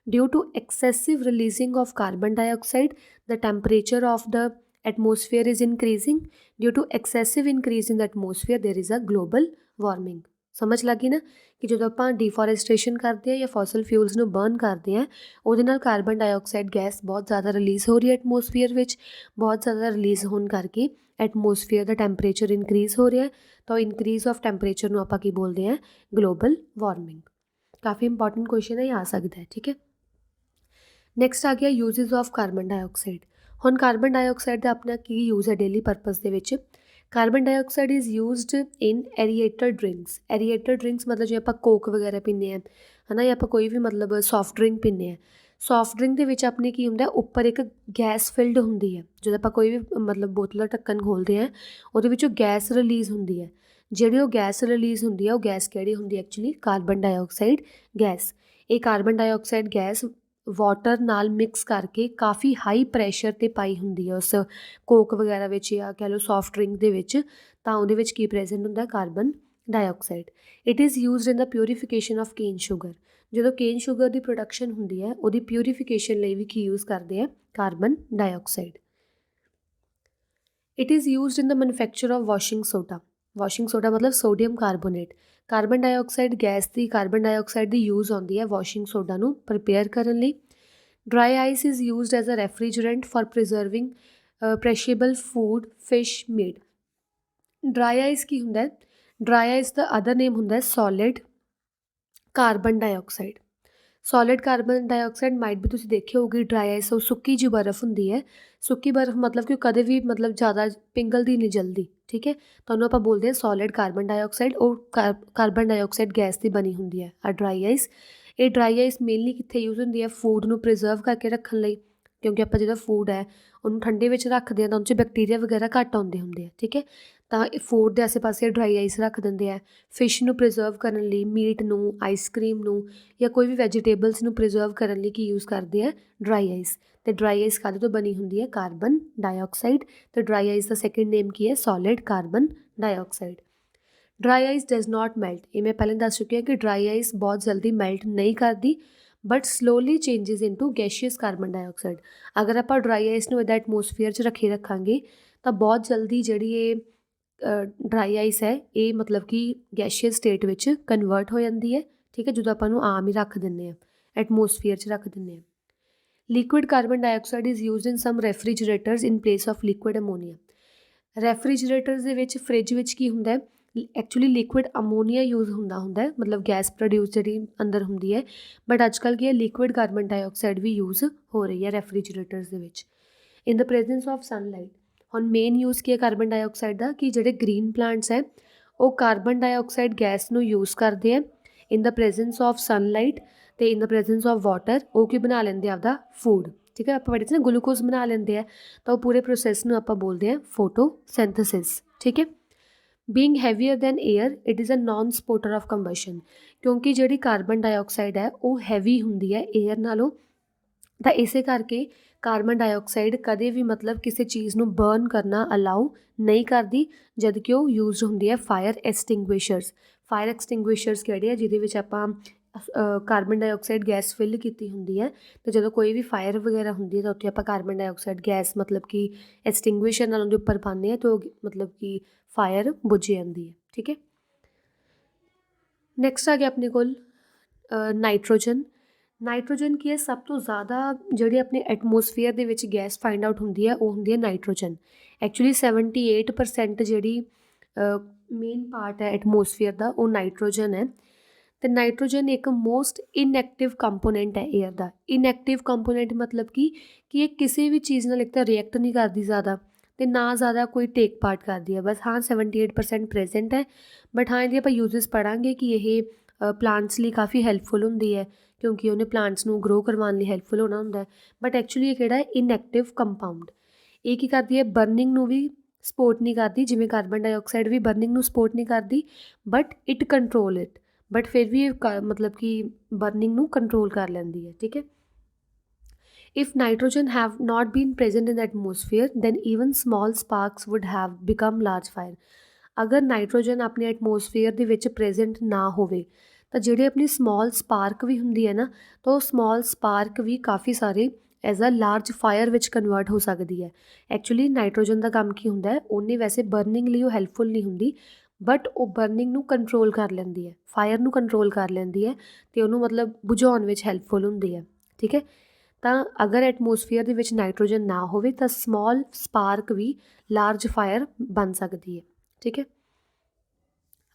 Due to excessive releasing of carbon dioxide, the temperature of the atmosphere is increasing. Due to excessive increase in the atmosphere, there is a global warming. ਸਮਝ ਲੱਗੀ ਨਾ ਕਿ ਜਦੋਂ ਆਪਾਂ ਡੀਫੋਰੈਸਟੇਸ਼ਨ ਕਰਦੇ ਹਾਂ ਜਾਂ fossil fuels ਨੂੰ ਬਰਨ ਕਰਦੇ ਹਾਂ, ਉਹਦੇ ਨਾਲ ਕਾਰਬਨ ਡਾਈਆਕਸਾਈਡ ਗੈਸ ਬਹੁਤ ਜ਼ਿਆਦਾ ਰਿਲੀਜ਼ ਹੋ ਰਹੀ ਹੈ ਐਟਮੋਸਫੀਅਰ ਵਿੱਚ। ਬਹੁਤ ਜ਼ਿਆਦਾ ਰਿਲੀਜ਼ ਹੋਣ ਕਰਕੇ ਐਟਮੋਸਫੀਅਰ ਦਾ ਟੈਂਪਰੇਚਰ ਇਨਕਰੀਜ਼ ਹੋ ਰਿਹਾ, ਤਾਂ ਇਨਕਰੀਜ਼ ਆਫ ਟੈਂਪਰੇਚਰ ਨੂੰ ਆਪਾਂ ਕੀ ਬੋਲਦੇ ਹਾਂ? Global warming. ਕਾਫੀ ਇੰਪੋਰਟੈਂਟ ਕੁਐਸਚਨ ਹੈ, ਇਹ ਆ ਸਕਦਾ ਹੈ, ਠੀਕ ਹੈ। ਨੈਕਸਟ ਆ ਗਿਆ ਯੂਜ਼ਸ ਆਫ ਕਾਰਬਨ ਡਾਈਆਕਸਾਈਡ। ਹੁਣ ਕਾਰਬਨ ਡਾਈਆਕਸਾਈਡ ਦਾ ਆਪਣਾ ਕੀ ਯੂਜ਼ ਹੈ ਡੇਲੀ ਪਰਪਸ ਦੇ ਵਿੱਚ? Carbon dioxide is used in aerated drinks. Aerated drinks ਮਤਲਬ ਜਿਵੇਂ ਆਪਾਂ ਕੋਕ ਵਗੈਰਾ ਪੀਂਦੇ ਹਾਂ, ਹੈ ਨਾ, ਜਾਂ ਆਪਾਂ ਕੋਈ ਵੀ ਮਤਲਬ ਸੋਫਟ ਡਰਿੰਕ ਪੀਂਦੇ ਹਾਂ। ਸੋਫਟ ਡਰਿੰਕ ਦੇ ਵਿੱਚ ਆਪਣੇ ਕੀ ਹੁੰਦਾ? ਉੱਪਰ ਇੱਕ ਗੈਸ ਫਿਲਡ ਹੁੰਦੀ ਹੈ। ਜਦੋਂ ਆਪਾਂ ਕੋਈ ਵੀ ਮਤਲਬ ਬੋਤਲ ਦਾ ਢੱਕਣ ਖੋਲ੍ਹਦੇ ਹਾਂ, ਉਹਦੇ ਵਿੱਚੋਂ ਗੈਸ ਰਿਲੀਜ਼ ਹੁੰਦੀ ਹੈ। ਜਿਹੜੀ ਉਹ ਗੈਸ ਰਿਲੀਜ਼ ਹੁੰਦੀ ਹੈ, ਉਹ ਗੈਸ ਕਿਹੜੀ ਹੁੰਦੀ ਹੈ? Actually carbon dioxide gas. ਇਹ ਕਾਰਬਨ ਡਾਈਆਕਸਾਈਡ ਗੈਸ ਵਾਟਰ ਨਾਲ ਮਿਕਸ ਕਰਕੇ ਕਾਫੀ ਹਾਈ ਪ੍ਰੈਸ਼ਰ 'ਤੇ ਪਾਈ ਹੁੰਦੀ ਹੈ ਉਸ ਕੋਕ ਵਗੈਰਾ ਵਿੱਚ ਜਾਂ ਕਹਿ ਲਓ ਸੋਫਟ ਡਰਿੰਕ ਦੇ ਵਿੱਚ। ਤਾਂ ਉਹਦੇ ਵਿੱਚ ਕੀ ਪ੍ਰੈਜ਼ੈਂਟ ਹੁੰਦਾ? Carbon dioxide. It is used in the purification of cane sugar. ਜਦੋਂ ਕੇਨ ਸ਼ੂਗਰ ਦੀ ਪ੍ਰੋਡਕਸ਼ਨ ਹੁੰਦੀ ਹੈ, ਉਹਦੀ ਪਿਊਰੀਫਿਕੇਸ਼ਨ ਲਈ ਵੀ ਕੀ ਯੂਜ਼ ਕਰਦੇ ਆ? Carbon dioxide. It is used in the manufacture of washing soda. Washing soda ਮਤਲਬ sodium carbonate. Carbon dioxide gas ਦੀ carbon dioxide ਦੀ ਯੂਜ਼ ਆਉਂਦੀ ਹੈ ਵਾਸ਼ਿੰਗ ਸੋਡਾ ਨੂੰ ਪ੍ਰੀਪੇਅਰ ਕਰਨ ਲਈ। Dry ice is used as a refrigerant for preserving perishable food, fish, meat. Dry ice ਕੀ ਹੁੰਦਾ? ਡਰਾਈ ਆਈਸ ਦਾ ਅਦਰ ਨੇਮ ਹੁੰਦਾ solid carbon dioxide. Solid carbon dioxide might ਵੀ ਤੁਸੀਂ ਦੇਖੀ ਹੋਊਗੀ। ਡਰਾਈ ਆਈਸ ਉਹ ਸੁੱਕੀ ਜਿਹੀ ਬਰਫ਼ ਹੁੰਦੀ ਹੈ। ਸੁੱਕੀ ਬਰਫ਼ ਮਤਲਬ ਕਿ ਉਹ ਕਦੇ ਵੀ ਮਤਲਬ ਜ਼ਿਆਦਾ ਪਿੰਗਲਦੀ ਨਹੀਂ ਜਲਦੀ, ਠੀਕ ਹੈ। ਤੁਹਾਨੂੰ ਆਪਾਂ ਬੋਲਦੇ ਹਾਂ ਸੋਲਿਡ ਕਾਰਬਨ ਡਾਈਆਕਸਾਈਡ। ਉਹ ਕਾਰਬਨ ਡਾਈਆਕਸਾਈਡ ਗੈਸ ਦੀ ਬਣੀ ਹੁੰਦੀ ਹੈ ਆ ਡਰਾਈ ਆਈਸ। ਇਹ ਡਰਾਈ ਆਈਸ ਮੇਨਲੀ ਕਿੱਥੇ ਯੂਜ਼ ਹੁੰਦੀ ਹੈ? ਫੂਡ ਨੂੰ ਪ੍ਰੀਜ਼ਰਵ ਕਰਕੇ ਰੱਖਣ ਲਈ, ਕਿਉਂਕਿ ਆਪਾਂ ਜਿਹੜਾ ਫੂਡ ਹੈ ਉਹਨੂੰ ਠੰਡੇ ਵਿੱਚ ਰੱਖਦੇ ਹਾਂ ਤਾਂ ਉਹ 'ਚ ਬੈਕਟੀਰੀਆ ਵਗੈਰਾ ਘੱਟ ਆਉਂਦੇ ਹੁੰਦੇ ਆ, ਠੀਕ ਹੈ। ਤਾਂ ਫੂਡ ਦੇ ਆਸੇ ਪਾਸੇ ਡਰਾਈ ਆਈਸ ਰੱਖ ਦਿੰਦੇ ਆ। ਫਿਸ਼ ਨੂੰ ਪ੍ਰੀਜ਼ਰਵ ਕਰਨ ਲਈ, ਮੀਟ ਨੂੰ, ਆਈਸਕ੍ਰੀਮ ਨੂੰ ਜਾਂ ਕੋਈ ਵੀ ਵੈਜੀਟੇਬਲਸ ਨੂੰ ਪ੍ਰੀਜ਼ਰਵ ਕਰਨ ਲਈ ਕੀ ਯੂਜ਼ ਕਰਦੇ ਆ? Dry ice. ਅਤੇ ਡਰਾਈ ਆਈਸ ਕਾਹਦੇ ਤੋਂ ਬਣੀ ਹੁੰਦੀ ਹੈ? Carbon dioxide. ਅਤੇ ਡਰਾਈ ਆਈਸ ਦਾ ਸੈਕਿੰਡ ਨੇਮ ਕੀ ਹੈ? Solid carbon dioxide. Dry ice does not melt. ਇਹ ਮੈਂ ਪਹਿਲਾਂ ਦੱਸ ਚੁੱਕੀ ਹਾਂ ਕਿ ਡਰਾਈ ਆਈਸ ਬਹੁਤ ਜਲਦੀ ਮੈਲਟ ਨਹੀਂ ਕਰਦੀ, but slowly changes into gaseous carbon dioxide. ਅਗਰ ਆਪਾਂ ਡਰਾਈ ਆਈਸ ਨੂੰ ਇੱਦਾਂ ਐਟਮੋਸਫੀਅਰ 'ਚ ਰੱਖਾਂਗੇ ਤਾਂ ਬਹੁਤ ਜਲਦੀ ਜਿਹੜੀ ਇਹ ਡਰਾਈ ਆਈਸ ਹੈ ਇਹ ਮਤਲਬ ਕਿ ਗੈਸ਼ੀਅਸ ਸਟੇਟ ਵਿੱਚ ਕਨਵਰਟ ਹੋ ਜਾਂਦੀ ਹੈ, ਠੀਕ ਹੈ, ਜਦੋਂ ਆਪਾਂ ਨੂੰ ਆਮ ਹੀ ਰੱਖ ਦਿੰਦੇ ਹਾਂ, ਐਟਮੋਸਫੀਅਰ 'ਚ ਰੱਖ ਦਿੰਦੇ ਹਾਂ। Liquid carbon dioxide is used in some refrigerators in place of liquid ammonia. Refrigerators ਦੇ ਵਿੱਚ ਫਰਿੱਜ ਵਿੱਚ ਕੀ ਹੁੰਦਾ? ਐਕਚੁਅਲੀ ਲਿਕੁਇਡ ਅਮੋਨੀਆ ਯੂਜ਼ ਹੁੰਦਾ ਮਤਲਬ ਗੈਸ ਪ੍ਰੋਡਿਊਸ ਜਿਹੜੀ ਅੰਦਰ ਹੁੰਦੀ ਹੈ। ਬਟ ਅੱਜ ਕੱਲ੍ਹ ਕੀ ਹੈ? ਲਿਕੁਇਡ ਕਾਰਬਨ ਡਾਈਆਕਸਾਈਡ ਵੀ ਯੂਜ਼ ਹੋ ਰਹੀ ਹੈ ਰੈਫਰੀਜਰੇਟਰਸ ਦੇ ਵਿੱਚ। ਇਨ ਦ ਪ੍ਰੈਜ਼ੈਂਸ ਆਫ ਸਨਲਾਈਟ। ਹੁਣ ਮੇਨ ਯੂਜ਼ ਕੀ ਹੈ ਕਾਰਬਨ ਡਾਈਆਕਸਾਈਡ ਦਾ? ਕਿ ਜਿਹੜੇ ਗ੍ਰੀਨ ਪਲਾਂਟਸ ਹੈ ਉਹ ਕਾਰਬਨ ਡਾਈਆਕਸਾਈਡ ਗੈਸ ਨੂੰ ਯੂਜ਼ ਕਰਦੇ ਆ ਇਨ ਦ ਪ੍ਰੈਜ਼ੈਂਸ ਆਫ ਸਨਲਾਈਟ ਅਤੇ ਇਨ ਦ ਪ੍ਰੈਜ਼ੈਂਸ ਆਫ ਵਾਟਰ। ਉਹ ਕੀ ਬਣਾ ਲੈਂਦੇ ਆ? ਆਪਦਾ ਫੂਡ, ਠੀਕ ਹੈ। ਆਪਾਂ ਪੜ੍ਹੇ ਸੀ ਨਾ ਗਲੂਕੋਜ਼ ਬਣਾ ਲੈਂਦੇ ਆ, ਤਾਂ ਉਹ ਪੂਰੇ ਪ੍ਰੋਸੈਸ ਨੂੰ ਆਪਾਂ ਬੋਲਦੇ ਹਾਂ ਫੋਟੋਸਿੰਥੇਸਿਸ, ਠੀਕ ਹੈ। Being heavier than air, it is a non supporter of combustion. ਕਿਉਂਕਿ ਜਿਹੜੀ ਕਾਰਬਨ ਡਾਈਆਕਸਾਈਡ ਹੈ ਉਹ ਹੈਵੀ ਹੁੰਦੀ ਹੈ ਏਅਰ ਨਾਲੋਂ, ਤਾਂ ਇਸੇ ਕਰਕੇ ਕਾਰਬਨ ਡਾਈਆਕਸਾਈਡ ਕਦੇ ਵੀ ਮਤਲਬ ਕਿਸੇ ਚੀਜ਼ ਨੂੰ ਬਰਨ ਕਰਨਾ ਅਲਾਊ ਨਹੀਂ ਕਰਦੀ, ਜਦ ਕਿ ਉਹ ਯੂਜ਼ਡ ਹੁੰਦੀ ਹੈ ਫਾਇਰ ਐਕਸਟਿੰਗੁਇਸ਼ਰਸ। ਫਾਇਰ ਐਕਸਟਿੰਗੁਇਸ਼ਰਸ ਕਿਹੜੇ ਆ? ਜਿਹਦੇ ਵਿੱਚ ਆਪਾਂ ਕਾਰਬਨ ਡਾਈਆਕਸਾਈਡ ਗੈਸ ਫਿਲ ਕੀਤੀ ਹੁੰਦੀ ਹੈ, ਅਤੇ ਜਦੋਂ ਕੋਈ ਵੀ ਫਾਇਰ ਵਗੈਰਾ ਹੁੰਦੀ ਹੈ ਤਾਂ ਉੱਥੇ ਆਪਾਂ ਕਾਰਬਨ ਡਾਈਆਕਸਾਈਡ ਗੈਸ ਮਤਲਬ ਕਿ ਐਕਸਟਿੰਗੁਇਸ਼ਰ ਨਾਲ ਉਹਦੇ ਉੱਪਰ ਪਾਉਂਦੇ ਹਾਂ, ਅਤੇ ਉਹ ਮਤਲਬ ਕਿ ਫਾਇਰ ਬੁਝ ਜਾਂਦੀ ਹੈ, ਠੀਕ ਹੈ। ਨੈਕਸਟ ਆ ਗਿਆ ਆਪਣੇ ਕੋਲ ਨਾਈਟ੍ਰੋਜਨ। ਨਾਈਟ੍ਰੋਜਨ ਕੀ ਹੈ? ਸਭ ਤੋਂ ਜ਼ਿਆਦਾ ਜਿਹੜੀ ਆਪਣੇ ਐਟਮੋਸਫੀਅਰ ਦੇ ਵਿੱਚ ਗੈਸ ਫਾਈਂਡ ਆਊਟ ਹੁੰਦੀ ਹੈ ਉਹ ਹੁੰਦੀ ਹੈ ਨਾਈਟ੍ਰੋਜਨ। ਐਕਚੁਅਲੀ 78% ਜਿਹੜੀ ਮੇਨ ਪਾਰਟ ਹੈ ਐਟਮੋਸਫੀਅਰ ਦਾ ਉਹ ਨਾਈਟ੍ਰੋਜਨ ਹੈ। ਅਤੇ ਨਾਈਟ੍ਰੋਜਨ ਇੱਕ ਮੋਸਟ ਇਨਐਕਟਿਵ ਕੰਪੋਨੈਂਟ ਹੈ ਏਅਰ ਦਾ। ਇਨਐਕਟਿਵ ਕੰਪੋਨੈਂਟ ਮਤਲਬ ਕਿ ਇਹ ਕਿਸੇ ਵੀ ਚੀਜ਼ ਨਾਲ ਇੱਕ ਤਾਂ ਰਿਐਕਟ ਨਹੀਂ ਕਰਦੀ ਜ਼ਿਆਦਾ, ਅਤੇ ਨਾ ਜ਼ਿਆਦਾ ਕੋਈ ਟੇਕ ਪਾਰਟ ਕਰਦੀ ਹੈ। ਬਸ ਹਾਂ 78% ਪ੍ਰੈਜ਼ੈਂਟ ਹੈ, ਬਟ ਹਾਂ ਇਹਦੀ ਆਪਾਂ ਯੂਜ਼ਸ ਪੜ੍ਹਾਂਗੇ ਕਿ ਇਹ ਪਲਾਂਟਸ ਲਈ ਕਾਫੀ ਹੈਲਪਫੁਲ ਹੁੰਦੀ ਹੈ, ਕਿਉਂਕਿ ਉਹਨੇ ਪਲਾਂਟਸ ਨੂੰ ਗਰੋ ਕਰਵਾਉਣ ਲਈ ਹੈਲਪਫੁਲ ਹੋਣਾ ਹੁੰਦਾ ਹੈ। ਬਟ ਐਕਚੁਅਲੀ ਇਹ ਕਿਹੜਾ ਹੈ? Inactive compound. ਇਹ ਕੀ ਕਰਦੀ ਹੈ? ਬਰਨਿੰਗ ਨੂੰ ਵੀ ਸਪੋਰਟ ਨਹੀਂ ਕਰਦੀ, ਜਿਵੇਂ ਕਾਰਬਨ ਡਾਈਆਕਸਾਈਡ ਵੀ ਬਰਨਿੰਗ ਨੂੰ ਸਪੋਰਟ ਨਹੀਂ ਕਰਦੀ, but it control it, but ਫਿਰ ਵੀ ਮਤਲਬ ਕਿ ਬਰਨਿੰਗ ਨੂੰ ਕੰਟਰੋਲ ਕਰ ਲੈਂਦੀ ਹੈ, ਠੀਕ ਹੈ। If nitrogen have not been present in the atmosphere, then even small sparks would have become large fire. ਅਗਰ ਨਾਈਟ੍ਰੋਜਨ ਆਪਣੇ ਐਟਮੋਸਫੀਅਰ ਦੇ ਵਿੱਚ ਪ੍ਰੈਜ਼ੈਂਟ ਨਾ ਹੋਵੇ ਤਾਂ ਜਿਹੜੇ ਆਪਣੀ ਸਮਾਲ ਸਪਾਰਕ ਵੀ ਹੁੰਦੀ ਹੈ ਨਾ, ਤਾਂ ਉਹ ਸਮਾਲ ਸਪਾਰਕ ਵੀ ਕਾਫੀ ਸਾਰੇ ਐਜ਼ ਅ ਲਾਰਜ ਫਾਇਰ ਵਿੱਚ ਕਨਵਰਟ ਹੋ ਸਕਦੀ ਹੈ। ਐਕਚੁਅਲੀ ਨਾਈਟ੍ਰੋਜਨ ਦਾ ਕੰਮ ਕੀ ਹੁੰਦਾ ਹੈ, ਉਹਨੇ ਵੈਸੇ ਬਰਨਿੰਗ ਲਈ ਉਹ ਹੈਲਪਫੁਲ ਨਹੀਂ ਹੁੰਦੀ, ਬਟ ਉਹ ਬਰਨਿੰਗ ਨੂੰ ਕੰਟਰੋਲ ਕਰ ਲੈਂਦੀ ਹੈ, ਫਾਇਰ ਨੂੰ ਕੰਟਰੋਲ ਕਰ ਲੈਂਦੀ ਹੈ ਅਤੇ ਉਹਨੂੰ ਮਤਲਬ ਬੁਝਾਉਣ ਵਿੱਚ ਹੈਲਪਫੁਲ ਹੁੰਦੀ ਹੈ, ਠੀਕ ਹੈ। ਤਾਂ ਅਗਰ ਐਟਮੋਸਫੀਅਰ ਦੇ ਵਿੱਚ ਨਾਈਟ੍ਰੋਜਨ ਨਾ ਹੋਵੇ ਤਾਂ ਸਮਾਲ ਸਪਾਰਕ ਵੀ ਲਾਰਜ ਫਾਇਰ ਬਣ ਸਕਦੀ ਹੈ, ਠੀਕ ਹੈ।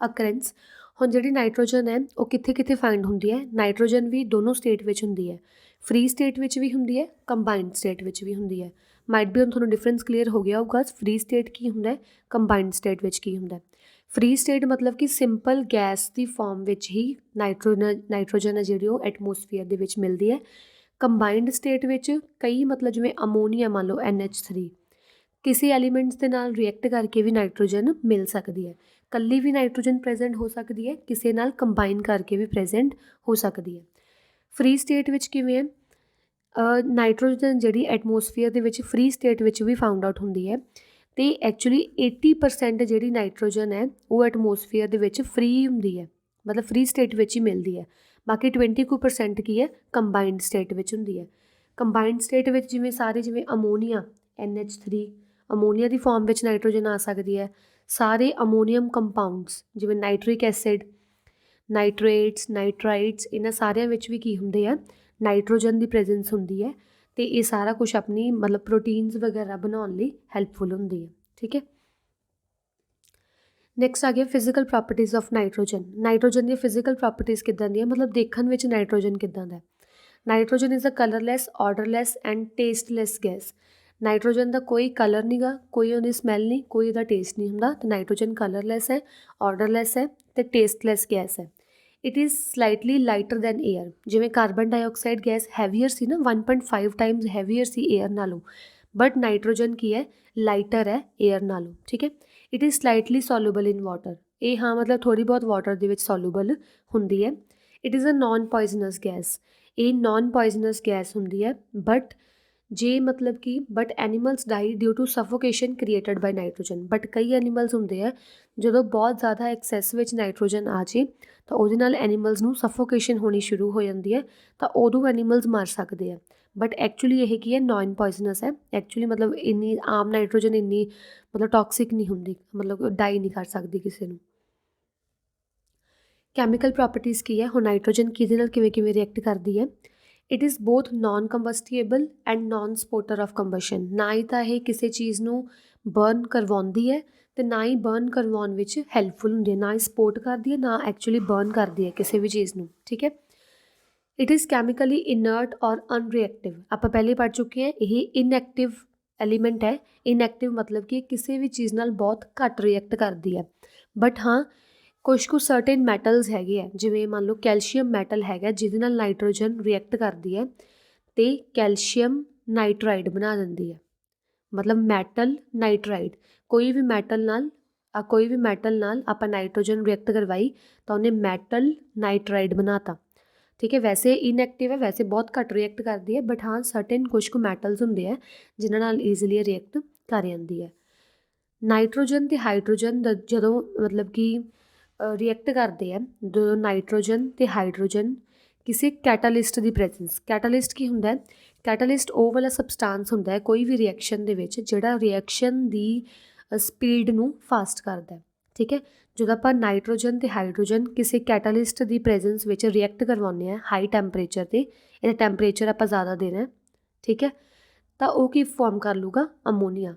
ਅਕਰੈਂਸ, ਹੁਣ ਜਿਹੜੀ ਨਾਈਟ੍ਰੋਜਨ ਹੈ ਉਹ ਕਿੱਥੇ ਕਿੱਥੇ ਫਾਈਂਡ ਹੁੰਦੀ ਹੈ? ਨਾਈਟ੍ਰੋਜਨ ਵੀ ਦੋਨੋਂ ਸਟੇਟ ਵਿੱਚ ਹੁੰਦੀ ਹੈ, ਫ੍ਰੀ ਸਟੇਟ ਵਿੱਚ ਵੀ ਹੁੰਦੀ ਹੈ, ਕੰਬਾਈਨਡ ਸਟੇਟ ਵਿੱਚ ਵੀ ਹੁੰਦੀ ਹੈ। ਮਾਈਟ ਵੀ ਹੁਣ ਤੁਹਾਨੂੰ ਡਿਫਰੈਂਸ ਕਲੀਅਰ ਹੋ ਗਿਆ ਹੋਊਗਾ, ਫ੍ਰੀ ਸਟੇਟ ਕੀ ਹੁੰਦਾ ਹੈ, ਕੰਬਾਈਨਡ ਸਟੇਟ ਵਿੱਚ ਕੀ ਹੁੰਦਾ ਹੈ। ਫ੍ਰੀ ਸਟੇਟ ਮਤਲਬ ਕਿ ਸਿੰਪਲ ਗੈਸ ਦੀ ਫਾਰਮ ਵਿੱਚ ਹੀ ਨਾਈਟ੍ਰੋਜਨ ਹੈ ਜਿਹੜੀ ਉਹ ਐਟਮੋਸਫੀਅਰ ਦੇ ਵਿੱਚ ਮਿਲਦੀ ਹੈ। ਕੰਬਾਈਨਡ ਸਟੇਟ ਵਿੱਚ ਕਈ ਮਤਲਬ ਜਿਵੇਂ ਅਮੋਨੀਆ ਮੰਨ ਲਓ NH3 ਕਿਸੇ ਐਲੀਮੈਂਟਸ ਦੇ ਨਾਲ ਰਿਐਕਟ ਕਰਕੇ ਵੀ ਨਾਈਟ੍ਰੋਜਨ ਮਿਲ ਸਕਦੀ ਹੈ। ਇਕੱਲੀ ਵੀ ਨਾਈਟ੍ਰੋਜਨ ਪ੍ਰੈਜ਼ੈਂਟ ਹੋ ਸਕਦੀ ਹੈ, ਕਿਸੇ ਨਾਲ ਕੰਬਾਈਨ ਕਰਕੇ ਵੀ ਪ੍ਰੈਜ਼ੈਂਟ ਹੋ ਸਕਦੀ ਹੈ। ਫ੍ਰੀ ਸਟੇਟ ਵਿੱਚ ਕਿਵੇਂ ਹੈ, ਨਾਈਟ੍ਰੋਜਨ ਜਿਹੜੀ ਐਟਮੋਸਫੀਅਰ ਦੇ ਵਿੱਚ ਫ੍ਰੀ ਸਟੇਟ ਵਿੱਚ ਵੀ ਫਾਊਂਡ ਆਊਟ ਹੁੰਦੀ ਹੈ, ਅਤੇ ਐਕਚੁਅਲੀ 80% ਜਿਹੜੀ ਨਾਈਟ੍ਰੋਜਨ ਹੈ ਉਹ ਐਟਮੋਸਫੀਅਰ ਦੇ ਵਿੱਚ ਫ੍ਰੀ ਹੁੰਦੀ ਹੈ, ਮਤਲਬ ਫ੍ਰੀ ਸਟੇਟ ਵਿੱਚ ਹੀ ਮਿਲਦੀ ਹੈ। ਬਾਕੀ 20% ਕੀ ਹੈ, ਕੰਬਾਈਨਡ ਸਟੇਟ ਵਿੱਚ ਹੁੰਦੀ ਹੈ। ਕੰਬਾਈਨਡ ਸਟੇਟ ਵਿੱਚ ਜਿਵੇਂ ਸਾਰੇ ਜਿਵੇਂ ਅਮੋਨੀਆ NH3 ਅਮੋਨੀਆ ਦੀ ਫਾਰਮ ਵਿੱਚ ਨਾਈਟ੍ਰੋਜਨ ਆ ਸਕਦੀ ਹੈ। ਸਾਰੇ ਅਮੋਨੀਅਮ ਕੰਪਾਊਂਡਸ ਜਿਵੇਂ ਨਾਈਟ੍ਰਿਕ ਐਸਿਡ, ਨਾਈਟ੍ਰੇਟਸ, ਨਾਈਟਰਾਈਟਸ, ਇਹਨਾਂ ਸਾਰਿਆਂ ਵਿੱਚ ਵੀ ਕੀ ਹੁੰਦੇ ਆ, ਨਾਈਟ੍ਰੋਜਨ ਦੀ ਪ੍ਰੈਜ਼ੈਂਸ ਹੁੰਦੀ ਹੈ, ਅਤੇ ਇਹ ਸਾਰਾ ਕੁਛ ਆਪਣੀ ਮਤਲਬ ਪ੍ਰੋਟੀਨਸ ਵਗੈਰਾ ਬਣਾਉਣ ਲਈ ਹੈਲਪਫੁਲ ਹੁੰਦੀ ਹੈ, ਠੀਕ ਹੈ। ਨੈਕਸਟ ਆ ਗਿਆ physical properties of nitrogen. Nitrogen ਦੀਆਂ ਫਿਜ਼ੀਕਲ ਪ੍ਰੋਪਰਟੀਜ਼ ਕਿੱਦਾਂ ਦੀਆਂ, ਮਤਲਬ ਦੇਖਣ ਵਿੱਚ ਨਾਈਟ੍ਰੋਜਨ ਕਿੱਦਾਂ ਦਾ। Nitrogen is a colourless, odourless and tasteless gas. Nitrogen ਦਾ ਕੋਈ ਕਲਰ ਨਹੀਂ ਗਾ, ਕੋਈ ਉਹਦੀ ਸਮੈਲ ਨਹੀਂ, ਕੋਈ ਉਹਦਾ ਟੇਸਟ ਨਹੀਂ ਹੁੰਦਾ, ਅਤੇ ਨਾਈਟ੍ਰੋਜਨ ਕਲਰਲੈਸ ਹੈ, ਆਰਡਰਲੈਸ ਹੈ ਅਤੇ ਟੇਸਟਲੈਸ ਗੈਸ ਹੈ। It is slightly lighter than air. ਜਿਵੇਂ ਕਾਰਬਨ ਡਾਈਆਕਸਾਈਡ ਗੈਸ ਹੈਵੀਅਰ ਸੀ ਨਾ, 1.5 ਟਾਈਮਸ ਹੈਵੀਅਰ ਸੀ ਏਅਰ ਨਾਲੋਂ, ਬਟ ਨਾਈਟ੍ਰੋਜਨ ਕੀ ਹੈ, ਲਾਈਟਰ ਹੈ ਏਅਰ ਨਾਲੋਂ, ਠੀਕ ਹੈ। It is slightly soluble in water. ਇਹ ਹਾਂ ਮਤਲਬ ਥੋੜ੍ਹੀ ਬਹੁਤ ਵਾਟਰ ਦੇ ਵਿੱਚ ਸੋਲੂਬਲ ਹੁੰਦੀ ਹੈ। It is a non poisonous gas. ਇਹ ਨੋਨ ਪੋਇਜ਼ਨਸ ਗੈਸ ਹੁੰਦੀ ਹੈ, ਬਟ ਜੇ ਮਤਲਬ ਕਿ but animals die due to suffocation created by nitrogen. But ਕਈ ਐਨੀਮਲਸ ਹੁੰਦੇ ਆ ਜਦੋਂ ਬਹੁਤ ਜ਼ਿਆਦਾ ਐਕਸੈਸ ਵਿੱਚ ਨਾਈਟ੍ਰੋਜਨ ਆ ਜੇ ਤਾਂ ਉਹਦੇ ਨਾਲ ਐਨੀਮਲਸ ਨੂੰ ਸਫੋਕੇਸ਼ਨ ਹੋਣੀ ਸ਼ੁਰੂ ਹੋ ਜਾਂਦੀ ਹੈ, ਤਾਂ ਉਦੋਂ ਐਨੀਮਲਸ ਮਰ ਸਕਦੇ ਆ। ਬਟ ਐਕਚੁਅਲੀ ਇਹ ਕੀ ਹੈ, ਨੋਨ ਪੋਇਜ਼ਨਸ ਹੈ। ਐਕਚੁਅਲੀ ਮਤਲਬ ਇੰਨੀ ਆਮ ਨਾਈਟ੍ਰੋਜਨ ਇੰਨੀ ਮਤਲਬ ਟੌਕਸਿਕ ਨਹੀਂ ਹੁੰਦੀ, ਮਤਲਬ ਡਾਈ ਨਹੀਂ ਕਰ ਸਕਦੀ ਕਿਸੇ ਨੂੰ। ਕੈਮੀਕਲ ਪ੍ਰੋਪਰਟੀਜ਼ ਕੀ ਹੈ, ਹੁਣ ਨਾਈਟ੍ਰੋਜਨ ਕਿਹਦੇ ਨਾਲ ਕਿਵੇਂ ਕਿਵੇਂ ਰਿਐਕਟ ਕਰਦੀ ਹੈ। It is both non combustible and non supporter of combustion. ਨਾ ਹੀ ਤਾਂ ਇਹ ਕਿਸੇ ਚੀਜ਼ ਨੂੰ ਬਰਨ ਕਰਵਾਉਂਦੀ ਹੈ ਅਤੇ ਨਾ ਹੀ ਬਰਨ ਕਰਵਾਉਣ ਵਿੱਚ ਹੈਲਪਫੁਲ ਹੁੰਦੀ ਹੈ, ਨਾ ਹੀ ਸਪੋਰਟ ਕਰਦੀ ਹੈ, ਨਾ ਐਕਚੁਅਲੀ ਬਰਨ ਕਰਦੀ ਹੈ ਕਿਸੇ ਵੀ ਚੀਜ਼ ਨੂੰ, ਠੀਕ ਹੈ। ਇਟ ਇਜ਼ ਕੈਮੀਕਲੀ ਇਨਰਟ ਔਰ ਅਨਰੀਐਕਟਿਵ। ਆਪਾਂ ਪਹਿਲੇ ਪੜ੍ਹ ਚੁੱਕੇ ਹਾਂ, ਇਹ ਇਨਐਕਟਿਵ ਐਲੀਮੈਂਟ ਹੈ। ਇਨਐਕਟਿਵ ਮਤਲਬ ਕਿ ਕਿਸੇ ਵੀ ਚੀਜ਼ ਨਾਲ ਬਹੁਤ ਘੱਟ ਰਿਐਕਟ ਕਰਦੀ ਹੈ, ਬਟ ਹਾਂ ਕੁਛ ਕੁ ਸਰਟੇਨ ਮੈਟਲਸ ਹੈਗੇ ਆ, ਜਿਵੇਂ ਮੰਨ ਲਓ ਕੈਲਸ਼ੀਅਮ ਮੈਟਲ ਹੈਗਾ ਜਿਹਦੇ ਨਾਲ ਨਾਈਟ੍ਰੋਜਨ ਰਿਐਕਟ ਕਰਦੀ ਹੈ ਅਤੇ ਕੈਲਸ਼ੀਅਮ ਨਾਈਟਰਾਈਡ ਬਣਾ ਦਿੰਦੀ ਹੈ। ਮਤਲਬ ਮੈਟਲ ਨਾਈਟਰਾਈਡ, ਕੋਈ ਵੀ ਮੈਟਲ ਨਾਲ ਆਪਾਂ ਨਾਈਟ੍ਰੋਜਨ ਰਿਐਕਟ ਕਰਵਾਈ ਤਾਂ ਉਹਨੇ ਮੈਟਲ ਨਾਈਟਰਾਈਡ ਬਣਾ ਤਾ, ਠੀਕ ਹੈ। ਵੈਸੇ ਇਨਐਕਟਿਵ ਹੈ, ਵੈਸੇ ਬਹੁਤ ਘੱਟ ਰਿਐਕਟ ਕਰਦੀ ਹੈ, ਬਟ ਹਾਂ ਸਰਟੇਨ ਕੁਛ ਕੁ ਮੈਟਲਸ ਹੁੰਦੇ ਆ ਜਿਨ੍ਹਾਂ ਨਾਲ ਈਜ਼ੀਲੀ ਰਿਐਕਟ ਕਰ ਜਾਂਦੀ ਹੈ। ਨਾਈਟ੍ਰੋਜਨ ਅਤੇ ਹਾਈਡਰੋਜਨ ਜਦੋਂ ਮਤਲਬ ਕਿ ਰਿਐਕਟ ਕਰਦੇ ਆ, ਜਦੋਂ ਨਾਈਟ੍ਰੋਜਨ ਅਤੇ ਹਾਈਡਰੋਜਨ ਕਿਸੇ ਕੈਟਾਲਿਸਟ ਦੀ ਪ੍ਰੈਜ਼ੈਂਸ। ਕੈਟਾਲਿਸਟ ਕੀ ਹੁੰਦਾ ਹੈ, ਕੈਟਾਲਿਸਟ ਉਹ ਵਾਲਾ ਸਬਸਟਾਂਸ ਹੁੰਦਾ ਹੈ ਕੋਈ ਵੀ ਰਿਐਕਸ਼ਨ ਦੇ ਵਿੱਚ ਜਿਹੜਾ ਰਿਐਕਸ਼ਨ ਦੀ ਸਪੀਡ ਨੂੰ ਫਾਸਟ ਕਰਦਾ, ਠੀਕ ਹੈ। ਜਦੋਂ ਆਪਾਂ ਨਾਈਟ੍ਰੋਜਨ ਅਤੇ ਹਾਈਡਰੋਜਨ ਕਿਸੇ ਕੈਟਾਲਿਸਟ ਦੀ ਪ੍ਰੈਜ਼ੈਂਸ ਵਿੱਚ ਰਿਐਕਟ ਕਰਵਾਉਂਦੇ ਹਾਂ ਹਾਈ ਟੈਂਪਰੇਚਰ 'ਤੇ, ਇਹਦਾ ਟੈਂਪਰੇਚਰ ਆਪਾਂ ਜ਼ਿਆਦਾ ਦੇਣਾ, ਠੀਕ ਹੈ, ਤਾਂ ਉਹ ਕੀ ਫਾਰਮ ਕਰ ਲੂਗਾ, ਅਮੋਨੀਆ।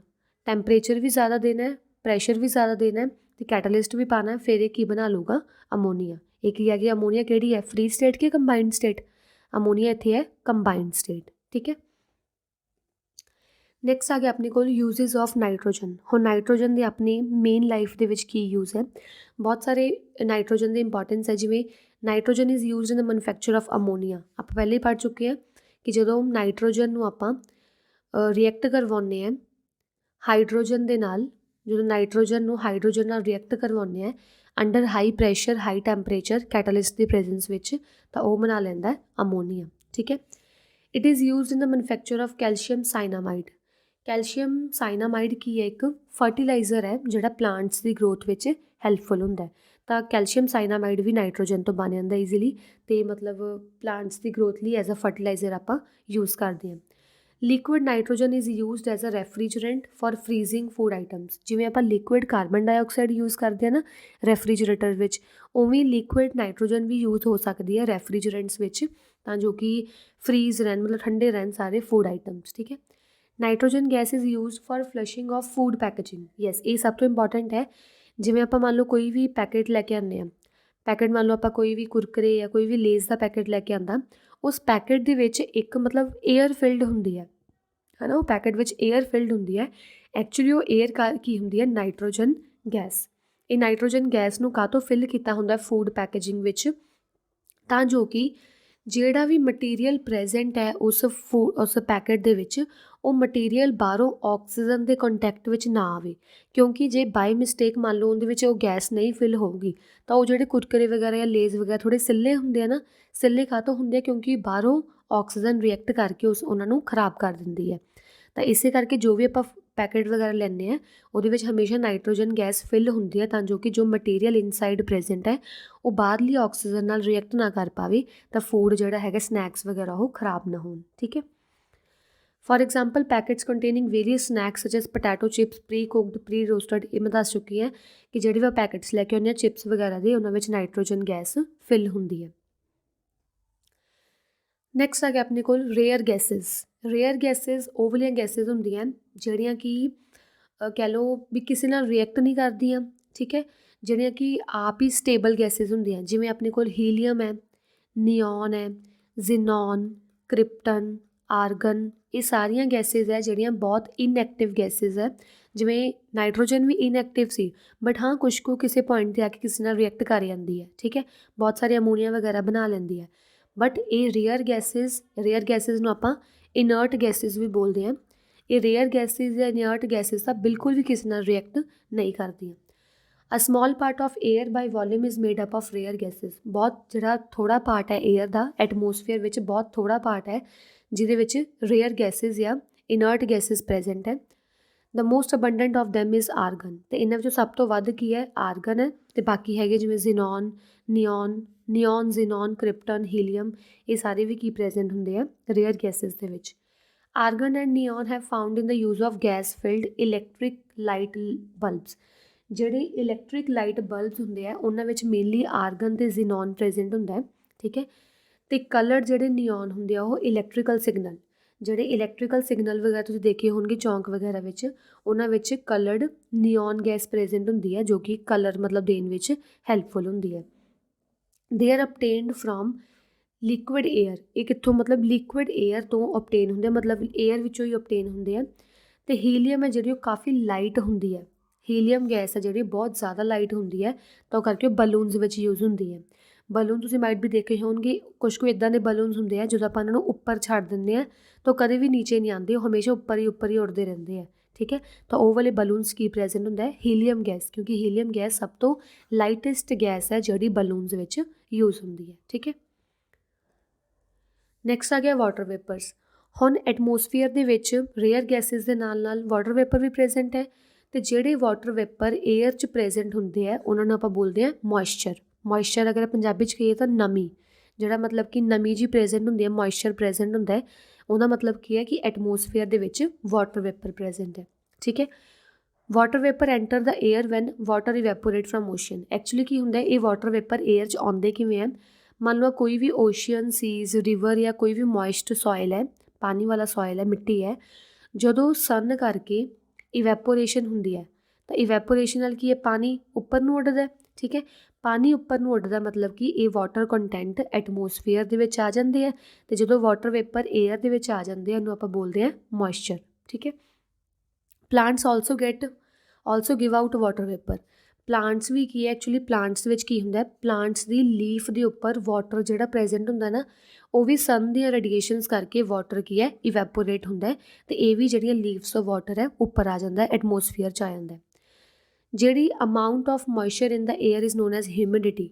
ਟੈਂਪਰੇਚਰ ਵੀ ਜ਼ਿਆਦਾ ਦੇਣਾ, ਪ੍ਰੈਸ਼ਰ ਵੀ ਜ਼ਿਆਦਾ ਦੇਣਾ ਅਤੇ ਕੈਟਾਲਿਸਟ ਵੀ ਪਾਉਣਾ, ਫਿਰ ਇਹ ਕੀ ਬਣਾ ਲੂਗਾ, ਅਮੋਨੀਆ। ਇਹ ਕੀ ਹੈਗੀ, ਅਮੋਨੀਆ ਕਿਹੜੀ ਹੈ, ਫ੍ਰੀ ਸਟੇਟ ਕਿ ਕੰਬਾਈਨਡ ਸਟੇਟ। ਅਮੋਨੀਆ ਇੱਥੇ ਹੈ ਕੰਬਾਈਨਡ ਸਟੇਟ, ਠੀਕ ਹੈ। ਨੈਕਸਟ ਆ ਗਿਆ ਆਪਣੇ ਕੋਲ ਯੂਜ਼ਿਜ਼ ਆਫ ਨਾਈਟ੍ਰੋਜਨ। ਹੁਣ ਨਾਈਟ੍ਰੋਜਨ ਦੇ ਆਪਣੀ ਮੇਨ ਲਾਈਫ ਦੇ ਵਿੱਚ ਕੀ ਯੂਜ਼ ਹੈ, ਬਹੁਤ ਸਾਰੇ ਨਾਈਟ੍ਰੋਜਨ ਦੇ ਇੰਪੋਰਟੈਂਸ ਹੈ। ਜਿਵੇਂ nitrogen is used in the manufacture of ammonia. ਆਪਾਂ ਪਹਿਲੇ ਹੀ ਪੜ੍ਹ ਚੁੱਕੇ ਹਾਂ ਕਿ ਜਦੋਂ ਨਾਈਟ੍ਰੋਜਨ ਨੂੰ ਆਪਾਂ ਰਿਐਕਟ ਕਰਵਾਉਂਦੇ ਹਾਂ ਹਾਈਡਰੋਜਨ ਦੇ ਨਾਲ, ਜਦੋਂ ਨਾਈਟ੍ਰੋਜਨ ਨੂੰ ਹਾਈਡਰੋਜਨ ਨਾਲ ਰਿਐਕਟ ਕਰਵਾਉਂਦੇ ਆ under high pressure high temperature catalyst ਦੀ ਪ੍ਰੈਜ਼ੈਂਸ ਵਿੱਚ, ਤਾਂ ਉਹ ਬਣਾ ਲੈਂਦਾ ਅਮੋਨੀਆ। ਠੀਕ ਹੈ। It is used in the manufacture of calcium cyanamide. Calcium cyanamide ਕੀ ਹੈ, ਇੱਕ ਫਰਟੀਲਾਈਜ਼ਰ ਹੈ ਜਿਹੜਾ ਪਲਾਂਟਸ ਦੀ ਗਰੋਥ ਵਿੱਚ ਹੈਲਪਫੁਲ ਹੁੰਦਾ ਹੈ। ਤਾਂ ਕੈਲਸ਼ੀਅਮ ਸਾਈਨਾਮਾਈਡ ਵੀ ਨਾਈਟ੍ਰੋਜਨ ਤੋਂ ਬਣ ਜਾਂਦਾ ਈਜ਼ੀਲੀ, ਅਤੇ ਮਤਲਬ ਪਲਾਂਟਸ ਦੀ ਗਰੋਥ ਲਈ ਐਜ਼ ਅ ਫਰਟੀਲਾਈਜ਼ਰ ਆਪਾਂ ਯੂਜ਼ ਕਰਦੇ ਹਾਂ। Liquid nitrogen is used as a refrigerant for freezing food items. ਜਿਵੇਂ ਆਪਾਂ ਲਿਕੁਇਡ ਕਾਰਬਨ ਡਾਈਆਕਸਾਈਡ ਯੂਜ਼ ਕਰਦੇ ਹਾਂ ਨਾ ਰੈਫਰੀਜਰੇਟਰ ਵਿੱਚ, ਉਵੇਂ ਲਿਕੁਇਡ ਨਾਈਟ੍ਰੋਜਨ ਵੀ ਯੂਜ਼ ਹੋ ਸਕਦੀ ਹੈ ਰੈਫਰੀਜਰੈਂਟਸ ਵਿੱਚ, ਤਾਂ ਜੋ ਕਿ ਫਰੀਜ਼ ਰਹਿਣ, ਮਤਲਬ ਠੰਡੇ ਰਹਿਣ ਸਾਰੇ ਫੂਡ ਆਈਟਮਸ। ਠੀਕ ਹੈ। Nitrogen gas is used for flushing of food packaging. Yes, ਇਹ ਸਭ ਤੋਂ ਇੰਪੋਰਟੈਂਟ ਹੈ। ਜਿਵੇਂ ਆਪਾਂ ਮੰਨ ਲਓ ਕੋਈ ਵੀ ਪੈਕੇਟ ਲੈ ਕੇ ਆਉਂਦੇ ਹਾਂ, ਪੈਕੇਟ ਮੰਨ ਲਓ ਆਪਾਂ ਕੋਈ ਵੀ ਕੁਰਕਰੇ ਜਾਂ ਕੋਈ ਵੀ ਲੇਜ਼ ਦਾ ਪੈਕੇਟ ਲੈ ਕੇ ਆਉਂਦਾ, ਉਸ ਪੈਕੇਟ ਦੇ ਵਿੱਚ ਇੱਕ ਮਤਲਬ ਏਅਰ ਫਿਲਡ ਹੁੰਦੀ ਹੈ ਨਾ, ਉਹ ਪੈਕੇਟ ਵਿੱਚ ਏਅਰ ਫਿਲਡ ਹੁੰਦੀ ਹੈ। ਐਕਚੁਅਲੀ ਉਹ ਏਅਰ ਕੀ ਹੁੰਦੀ ਹੈ, ਨਾਈਟ੍ਰੋਜਨ ਗੈਸ। ਇਹ ਨਾਈਟ੍ਰੋਜਨ ਗੈਸ ਨੂੰ ਕਾਹਤੋਂ ਫਿਲ ਕੀਤਾ ਹੁੰਦਾ ਫੂਡ ਪੈਕੇਜਿੰਗ ਵਿੱਚ, ਤਾਂ ਜੋ ਕਿ ਜਿਹੜਾ ਵੀ ਮਟੀਰੀਅਲ ਪ੍ਰੈਜ਼ੈਂਟ ਹੈ ਉਸ ਪੈਕੇਟ ਦੇ ਵਿੱਚ, ਉਹ ਮਟੀਰੀਅਲ ਬਾਹਰੋਂ ਆਕਸੀਜਨ ਦੇ ਕੰਟੈਕਟ ਵਿੱਚ ਨਾ ਆਵੇ। ਕਿਉਂਕਿ ਜੇ ਬਾਈ ਮਿਸਟੇਕ ਮੰਨ ਲਓ ਉਹਦੇ ਵਿੱਚ ਉਹ ਗੈਸ ਨਹੀਂ ਫਿਲ ਹੋਊਗੀ, ਤਾਂ ਉਹ ਜਿਹੜੇ ਕੁਰਕਰੇ ਵਗੈਰਾ ਜਾਂ ਲੇਜ਼ ਵਗੈਰਾ ਥੋੜ੍ਹੇ ਸਿੱਲੇ ਹੁੰਦੇ ਆ ਨਾ, ਸਿੱਲੇ ਕਾਹਤੋਂ ਹੁੰਦੇ ਆ, ਕਿਉਂਕਿ ਬਾਹਰੋਂ ਆਕਸੀਜਨ ਰਿਐਕਟ ਕਰਕੇ ਉਹਨਾਂ ਨੂੰ ਖਰਾਬ ਕਰ ਦਿੰਦੀ ਹੈ। ਤਾਂ ਇਸੇ ਕਰਕੇ ਜੋ ਵੀ ਆਪਾਂ ਪੈਕੇਟ ਵਗੈਰਾ ਲੈਂਦੇ ਹਾਂ ਉਹਦੇ ਵਿੱਚ ਹਮੇਸ਼ਾ ਨਾਈਟ੍ਰੋਜਨ ਗੈਸ ਫਿਲ ਹੁੰਦੀ ਹੈ, ਤਾਂ ਜੋ ਕਿ ਜੋ ਮਟੀਰੀਅਲ ਇਨਸਾਈਡ ਪ੍ਰੈਜ਼ੈਂਟ ਹੈ ਉਹ ਬਾਹਰਲੀ ਆਕਸੀਜਨ ਨਾਲ ਰਿਐਕਟ ਨਾ ਕਰ ਪਾਵੇ, ਤਾਂ ਫੂਡ ਜਿਹੜਾ ਹੈਗਾ ਸਨੈਕਸ ਵਗੈਰਾ ਉਹ ਖਰਾਬ ਨਾ ਹੋਣ। ਠੀਕ ਹੈ। For example packets containing various snacks such as potato chips pre cooked pre roasted, ये मैं दस चुकी है कि ਜਿਹੜੇ ਵੀ ਪੈਕਟਸ ਲੈ ਕੇ ਆਉਂਦੇ ਹਾਂ ਚਿਪਸ ਵਗੈਰਾ ਦੇ, ਉਹਨਾਂ ਵਿੱਚ ਨਾਈਟ੍ਰੋਜਨ ਗੈਸ ਫਿਲ ਹੁੰਦੀ ਹੈ। ਨੈਕਸਟ ਆ ਗਿਆ ਆਪਣੇ ਕੋਲ ਰੇਅਰ ਗੈਸਿਸ। ਰੇਅਰ ਗੈਸਿਸ ਉਹ ਵਾਲੀਆਂ ਗੈਸਿਸ ਹੁੰਦੀਆਂ ਜਿਹੜੀਆਂ ਕਿ ਕਹਿ ਲਓ ਵੀ ਕਿਸੇ ਨਾਲ ਰਿਐਕਟ ਨਹੀਂ ਕਰਦੀਆਂ। ਠੀਕ ਹੈ। ਜਿਹੜੀਆਂ ਕਿ ਆਪ ਹੀ ਸਟੇਬਲ ਗੈਸਿਸ ਹੁੰਦੀਆਂ, ਜਿਵੇਂ ਆਪਣੇ ਕੋਲ ਹੀਲੀਅਮ ਹੈ, ਨਿਓਨ ਹੈ, ਜ਼ੀਨੋਨ, ਕ੍ਰਿਪਟਨ, ਆਰਗਨ, ਇਹ ਸਾਰੀਆਂ ਗੈਸਿਸ ਹੈ ਜਿਹੜੀਆਂ ਬਹੁਤ ਇਨਐਕਟਿਵ ਗੈਸਿਸ ਹੈ। ਜਿਵੇਂ ਨਾਈਟ੍ਰੋਜਨ ਵੀ ਇਨਐਕਟਿਵ ਸੀ, ਬਟ ਹਾਂ ਕੁਛ ਕੁ ਕਿਸੇ ਪੁਆਇੰਟ 'ਤੇ ਆ ਕੇ ਕਿਸੇ ਨਾਲ ਰਿਐਕਟ ਕਰ ਜਾਂਦੀ ਹੈ। ਠੀਕ ਹੈ। ਬਹੁਤ ਸਾਰੇ ਅਮੋਨੀਆ ਵਗੈਰਾ ਬਣਾ ਲੈਂਦੀ ਹੈ, ਬਟ ਇਹ ਰੇਅਰ ਗੈਸਿਸ ਨੂੰ ਆਪਾਂ ਇਨਰਟ ਗੈਸਿਸ ਵੀ ਬੋਲਦੇ ਹਾਂ। ਇਹ ਰੇਅਰ ਗੈਸਿਸ ਜਾਂ ਇਨਰਟ ਗੈਸਿਸ ਤਾਂ ਬਿਲਕੁਲ ਵੀ ਕਿਸੇ ਨਾਲ ਰਿਐਕਟ ਨਹੀਂ ਕਰਦੀਆਂ। A small part of air by volume is made up of rare gases. ਬਹੁਤ ਜਿਹੜਾ ਥੋੜ੍ਹਾ ਪਾਰਟ ਹੈ ਏਅਰ ਦਾ, ਐਟਮੋਸਫੀਅਰ ਵਿੱਚ ਬਹੁਤ ਥੋੜ੍ਹਾ ਪਾਰਟ ਹੈ ਜਿਹਦੇ ਵਿੱਚ ਰੇਅਰ ਗੈਸਿਸ ਜਾਂ ਇਨਰਟ ਗੈਸਿਸ ਪ੍ਰੈਜ਼ੈਂਟ ਹੈ। The most abundant of them is argon. ਅਤੇ ਇਹਨਾਂ ਵਿੱਚੋਂ ਸਭ ਤੋਂ ਵੱਧ ਕੀ ਹੈ, ਆਰਗਨ ਹੈ। ਅਤੇ ਬਾਕੀ ਹੈਗੇ ਜਿਵੇਂ ਜ਼ੀਨੋਨ, ਨਿਓਨ, ਜ਼ੀਨੋਨ, ਕ੍ਰਿਪਟਨ, ਹੀਲੀਅਮ, ਇਹ ਸਾਰੇ ਵੀ ਕੀ ਪ੍ਰੈਜ਼ੈਂਟ ਹੁੰਦੇ ਆ ਰੇਅਰ ਗੈਸਿਸ ਦੇ ਵਿੱਚ। Argon and neon have found in the use of gas filled electric light bulbs. ਜਿਹੜੇ ਇਲੈਕਟ੍ਰਿਕ ਲਾਈਟ ਬਲਬਸ ਹੁੰਦੇ ਆ ਉਹਨਾਂ ਵਿੱਚ ਮੇਨਲੀ ਆਰਗਨ ਅਤੇ ਜ਼ੀਨੋਨ ਪ੍ਰੈਜ਼ੈਂਟ ਹੁੰਦਾ ਹੈ। ਠੀਕ ਹੈ। ਅਤੇ ਕਲਰਡ ਜਿਹੜੇ ਨਿਓਨ ਹੁੰਦੇ ਆ ਉਹ ਇਲੈਕਟ੍ਰੀਕਲ ਸਿਗਨਲ, ਜਿਹੜੇ ਇਲੈਕਟ੍ਰੀਕਲ ਸਿਗਨਲ ਵਗੈਰਾ ਤੁਸੀਂ ਦੇਖੇ ਹੋਣਗੇ ਚੌਂਕ ਵਗੈਰਾ ਵਿੱਚ, ਉਹਨਾਂ ਵਿੱਚ ਕਲਰਡ ਨਿਓਨ ਗੈਸ ਪ੍ਰੈਜ਼ੈਂਟ ਹੁੰਦੀ ਹੈ, ਜੋ ਕਿ ਕਲਰ ਮਤਲਬ ਦੇਣ ਵਿੱਚ ਹੈਲਪਫੁਲ ਹੁੰਦੀ ਹੈ। They are obtained from liquid air. ਇਹ ਕਿੱਥੋਂ, ਮਤਲਬ ਲਿਕੁਇਡ ਏਅਰ ਤੋਂ ਓਬਟੇਨ ਹੁੰਦੇ ਆ, ਮਤਲਬ ਏਅਰ ਵਿੱਚੋਂ ਹੀ ਓਬਟੇਨ ਹੁੰਦੇ ਆ। ਅਤੇ ਹੀਲੀਅਮ ਹੈ ਜਿਹੜੀ ਉਹ ਕਾਫੀ ਲਾਈਟ ਹੁੰਦੀ ਹੈ। ਹੀਲੀਅਮ ਗੈਸ ਹੈ ਜਿਹੜੀ ਬਹੁਤ ਜ਼ਿਆਦਾ ਲਾਈਟ ਹੁੰਦੀ ਹੈ, ਤਾਂ ਉਹ ਕਰਕੇ ਉਹ ਬਲੂਨਸ ਵਿੱਚ ਯੂਜ਼ ਹੁੰਦੀ ਹੈ। ਬਲੂਨ ਤੁਸੀਂ ਮਾਈਟ ਵੀ ਦੇਖੇ ਹੋਣਗੇ, ਕੁਛ ਕੁ ਇੱਦਾਂ ਦੇ ਬਲੂਨਸ ਹੁੰਦੇ ਆ ਜਦੋਂ ਆਪਾਂ ਉਹਨਾਂ ਨੂੰ ਉੱਪਰ ਛੱਡ ਦਿੰਦੇ ਹਾਂ ਤਾਂ ਉਹ ਕਦੇ ਵੀ ਨੀਚੇ ਨਹੀਂ ਆਉਂਦੇ, ਉਹ ਹਮੇਸ਼ਾ ਉੱਪਰ ਹੀ ਉੱਡਦੇ ਰਹਿੰਦੇ ਆ। ਠੀਕ ਹੈ। ਤਾਂ ਉਹ ਵਾਲੇ ਬਲੂਨਸ ਕੀ ਪ੍ਰੈਜ਼ੈਂਟ ਹੁੰਦਾ ਹੈ, ਹੀਲੀਅਮ ਗੈਸ, ਕਿਉਂਕਿ ਹੀਲੀਅਮ ਗੈਸ ਸਭ ਤੋਂ ਲਾਈਟੈਸਟ ਗੈਸ ਹੈ ਜਿਹੜੀ ਬਲੂਨਸ ਵਿੱਚ ਯੂਜ਼ ਹੁੰਦੀ ਹੈ। ਠੀਕ ਹੈ। ਨੈਕਸਟ ਆ ਗਿਆ ਵਾਟਰ ਵੇਪਰਸ। ਹੁਣ ਐਟਮੋਸਫੀਅਰ ਦੇ ਵਿੱਚ ਰੇਅਰ ਗੈਸਿਸ ਦੇ ਨਾਲ ਨਾਲ ਵਾਟਰ ਵੇਪਰ ਵੀ ਪ੍ਰੈਜ਼ੈਂਟ ਹੈ, ਅਤੇ ਜਿਹੜੇ ਵਾਟਰ ਵੇਪਰ ਏਅਰ 'ਚ ਪ੍ਰੈਜ਼ੈਂਟ ਹੁੰਦੇ ਆ ਉਹਨਾਂ ਨੂੰ ਆਪਾਂ ਬੋਲਦੇ ਹਾਂ ਮੋਇਸਚਰ ਅਗਰ ਪੰਜਾਬੀ 'ਚ ਕਹੀਏ ਤਾਂ ਨਮੀ, ਜਿਹੜਾ ਮਤਲਬ ਕਿ ਨਮੀ ਜੀ ਪ੍ਰੈਜ਼ੈਂਟ ਹੁੰਦੀ ਹੈ, ਮੋਇਸਚਰ ਪ੍ਰੈਜ਼ੈਂਟ ਹੁੰਦਾ ਹੈ, ਉਹਦਾ ਮਤਲਬ ਕੀ ਹੈ ਕਿ ਐਟਮੋਸਫੀਅਰ ਦੇ ਵਿੱਚ ਵਾਟਰ ਵੇਪਰ ਪ੍ਰੈਜ਼ੈਂਟ ਹੈ। ਠੀਕ ਹੈ। Water vapour enter the air when water evaporate from ocean. Actually ਕੀ ਹੁੰਦਾ, ਇਹ ਵਾਟਰ ਵੇਪਰ ਏਅਰ 'ਚ ਆਉਂਦੇ ਕਿਵੇਂ ਹਨ, ਮੰਨ ਲਓ ਕੋਈ ਵੀ ਓਸ਼ੀਅਨ, ਸੀਜ਼, ਰਿਵਰ ਜਾਂ ਕੋਈ ਵੀ ਮੋਇਸਟ ਸੋਇਲ ਹੈ, ਪਾਣੀ ਵਾਲਾ ਸੋਇਲ ਹੈ, ਮਿੱਟੀ ਹੈ, ਜਦੋਂ ਸਨ ਕਰਕੇ ਇਵੈਪੋਰੇਸ਼ਨ ਹੁੰਦੀ ਹੈ ਤਾਂ ਇਵੈਪੋਰੇਸ਼ਨ ਨਾਲ ਕੀ ਹੈ, ਪਾਣੀ ਉੱਪਰ ਨੂੰ ਉੱਡਦਾ। ਠੀਕ ਹੈ। ਪਾਣੀ ਉੱਪਰ ਨੂੰ ਉੱਡਦਾ ਮਤਲਬ ਕਿ ਇਹ ਵਾਟਰ ਕੰਟੈਂਟ ਐਟਮੋਸਫੀਅਰ ਦੇ ਵਿੱਚ ਆ ਜਾਂਦੇ ਆ, ਅਤੇ ਜਦੋਂ ਵਾਟਰ ਵੇਪਰ ਏਅਰ ਦੇ ਵਿੱਚ ਆ ਜਾਂਦੇ ਆ ਉਹਨੂੰ ਆਪਾਂ ਬੋਲਦੇ ਹਾਂ ਮੋਇਸਚਰ। ਠੀਕ ਹੈ। Plants also give out water vapour. Plants ਵੀ ਕੀ ਹੈ, ਐਕਚੁਅਲੀ ਪਲਾਂਟਸ ਵਿੱਚ ਕੀ ਹੁੰਦਾ, ਪਲਾਂਟਸ ਦੀ ਲੀਫ ਦੇ ਉੱਪਰ ਵਾਟਰ ਜਿਹੜਾ ਪ੍ਰੈਜ਼ੈਂਟ ਹੁੰਦਾ ਨਾ, ਉਹ ਵੀ ਸਨ ਦੀਆਂ ਰੇਡੀਏਸ਼ਨਸ ਕਰਕੇ ਵਾਟਰ ਕੀ ਹੈ ਇਵੈਪੋਰੇਟ ਹੁੰਦਾ ਹੈ, ਅਤੇ ਇਹ ਵੀ ਜਿਹੜੀਆਂ ਲੀਵਸ ਆਫ ਵਾਟਰ ਹੈ ਉੱਪਰ ਆ ਜਾਂਦਾ, ਐਟਮੋਸਫੀਅਰ 'ਚ ਆ ਜਾਂਦਾ। ਜਿਹੜੀ amount of moisture in the air is non as humidity.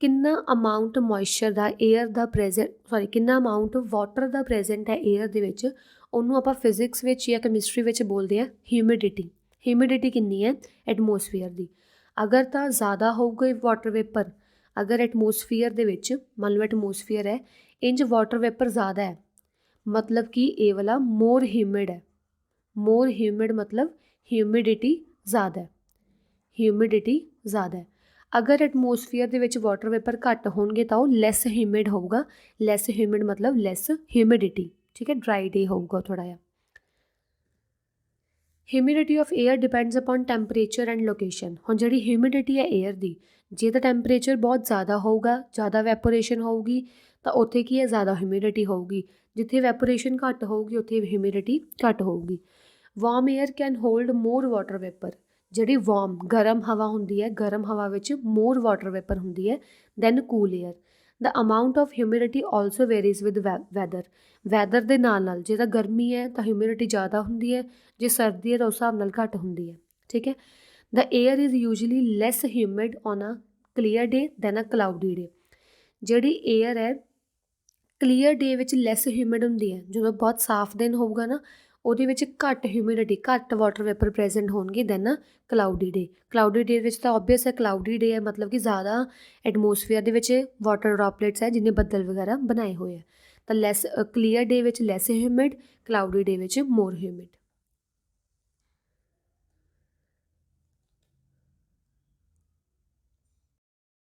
ਕਿੰਨਾ ਅਮਾਊਂਟ ਮੋਇਸਚਰ ਦਾ ਏਅਰ ਦਾ ਕਿੰਨਾ ਅਮਾਊਂਟ ਵਾਟਰ ਦਾ ਪ੍ਰੈਜ਼ੈਂਟ ਹੈ ਏਅਰ ਦੇ ਵਿੱਚ, ਉਹਨੂੰ ਆਪਾਂ ਫਿਜ਼ਿਕਸ ਵਿੱਚ ਜਾਂ ਕੈਮਿਸਟਰੀ ਵਿੱਚ ਬੋਲਦੇ ਹਾਂ ਹਿਊਮਿਡਿਟੀ। ਹਿਊਮਿਡਿਟੀ ਕਿੰਨੀ ਹੈ ਐਟਮੋਸਫੀਅਰ ਦੀ। ਅਗਰ ਤਾਂ ਜ਼ਿਆਦਾ ਹੋਊਗਾ ਵਾਟਰ ਵੇਪਰ, ਅਗਰ ਐਟਮੋਸਫੀਅਰ ਦੇ ਵਿੱਚ ਮੰਨ ਲਓ ਐਟਮੋਸਫੀਅਰ ਹੈ, ਇੰਜ ਵਾਟਰ ਵੇਪਰ ਜ਼ਿਆਦਾ ਹੈ, ਮਤਲਬ ਕਿ ਇਹ ਵਾਲਾ ਮੋਰ ਹਿਊਮਿਡ ਹੈ। ਮੋਰ ਹਿਊਮਿਡ ਮਤਲਬ ਹਿਊਮਿਡਿਟੀ ਜ਼ਿਆਦਾ ਹੈ, ਹਿਊਮਿਡਿਟੀ ਜ਼ਿਆਦਾ ਹੈ। ਅਗਰ ਐਟਮੋਸਫੀਅਰ ਦੇ ਵਿੱਚ ਵਾਟਰ ਵੇਪਰ ਘੱਟ ਹੋਣਗੇ ਤਾਂ ਉਹ ਲੈਸ ਹਿਊਮਿਡ ਹੋਊਗਾ। ਲੈਸ ਹਿਊਮਿਡ ਮਤਲਬ ਲੈਸ ਹਿਊਮਿਡਿਟੀ, ਠੀਕ ਹੈ, ਡਰਾਈ ਡੇ ਹੋਊਗਾ ਥੋੜ੍ਹਾ ਜਿਹਾ। Humidity of air depends upon temperature and location. ਹੁਣ ਜਿਹੜੀ ਹਿਊਮਿਡਿਟੀ ਹੈ ਏਅਰ ਦੀ, ਜੇ ਤਾਂ ਟੈਂਪਰੇਚਰ ਬਹੁਤ ਜ਼ਿਆਦਾ ਹੋਊਗਾ, ਜ਼ਿਆਦਾ ਵੈਪੋਰੇਸ਼ਨ ਹੋਊਗੀ ਤਾਂ ਉੱਥੇ ਕੀ ਹੈ ਜ਼ਿਆਦਾ ਹਿਊਮਿਡਿਟੀ ਹੋਊਗੀ। ਜਿੱਥੇ ਵੈਪੋਰੇਸ਼ਨ ਘੱਟ ਹੋਊਗੀ ਉੱਥੇ ਹਿਊਮਿਡਿਟੀ ਘੱਟ ਹੋਊਗੀ। Warm air can hold more water vapour. ਜਿਹੜੀ ਵਾਰਮ ਗਰਮ ਹਵਾ ਹੁੰਦੀ ਹੈ, ਗਰਮ ਹਵਾ ਵਿੱਚ ਮੋਰ ਵਾਟਰ ਵੇਪਰ ਹੁੰਦੀ ਹੈ than cool air. The amount of humidity also varies with weather. Weather ਦੇ ਨਾਲ ਜੇ ਤਾਂ ਗਰਮੀ ਹੈ ਤਾਂ ਹਿਊਮਿਡਿਟੀ ਜ਼ਿਆਦਾ ਹੁੰਦੀ ਹੈ, ਜੇ ਸਰਦੀ ਹੈ ਤਾਂ ਉਸ ਹਿਸਾਬ ਨਾਲ ਘੱਟ ਹੁੰਦੀ ਹੈ, ਠੀਕ ਹੈ। The air is usually less humid on a clear day than a cloudy day. ਜਿਹੜੀ ਏਅਰ ਹੈ ਕਲੀਅਰ ਡੇ ਵਿੱਚ ਲੈਸ ਹਿਊਮਿਡ ਹੁੰਦੀ ਹੈ। ਜਦੋਂ ਬਹੁਤ ਸਾਫ਼ ਦਿਨ ਹੋਊਗਾ ਨਾ ਉਹਦੇ ਵਿੱਚ ਘੱਟ ਹਿਊਮਿਡਿਟੀ, ਘੱਟ ਵਾਟਰ ਵੇਪਰ ਪ੍ਰੈਜ਼ੈਂਟ ਹੋਣਗੇ ਦੈਨ ਕਲਾਊਡੀ ਡੇ। ਕਲਾਊਡੀ ਡੇ ਵਿੱਚ ਤਾਂ ਓਬਵੀਅਸ ਹੈ ਕਲਾਊਡੀ ਡੇ ਹੈ, ਮਤਲਬ ਕਿ ਜ਼ਿਆਦਾ ਐਟਮੋਸਫੀਅਰ ਦੇ ਵਿੱਚ ਵਾਟਰ ਡ੍ਰੌਪਲੇਟਸ ਹੈ ਜਿਹਨੇ ਬੱਦਲ ਵਗੈਰਾ ਬਣਾਏ ਹੋਏ ਆ। ਤਾਂ ਲੈਸ ਕਲੀਅਰ ਡੇ ਵਿੱਚ ਲੈਸ ਹਿਊਮਿਡ, ਕਲਾਊਡੀ ਡੇ ਵਿੱਚ ਮੋਰ ਹਿਊਮਿਡ।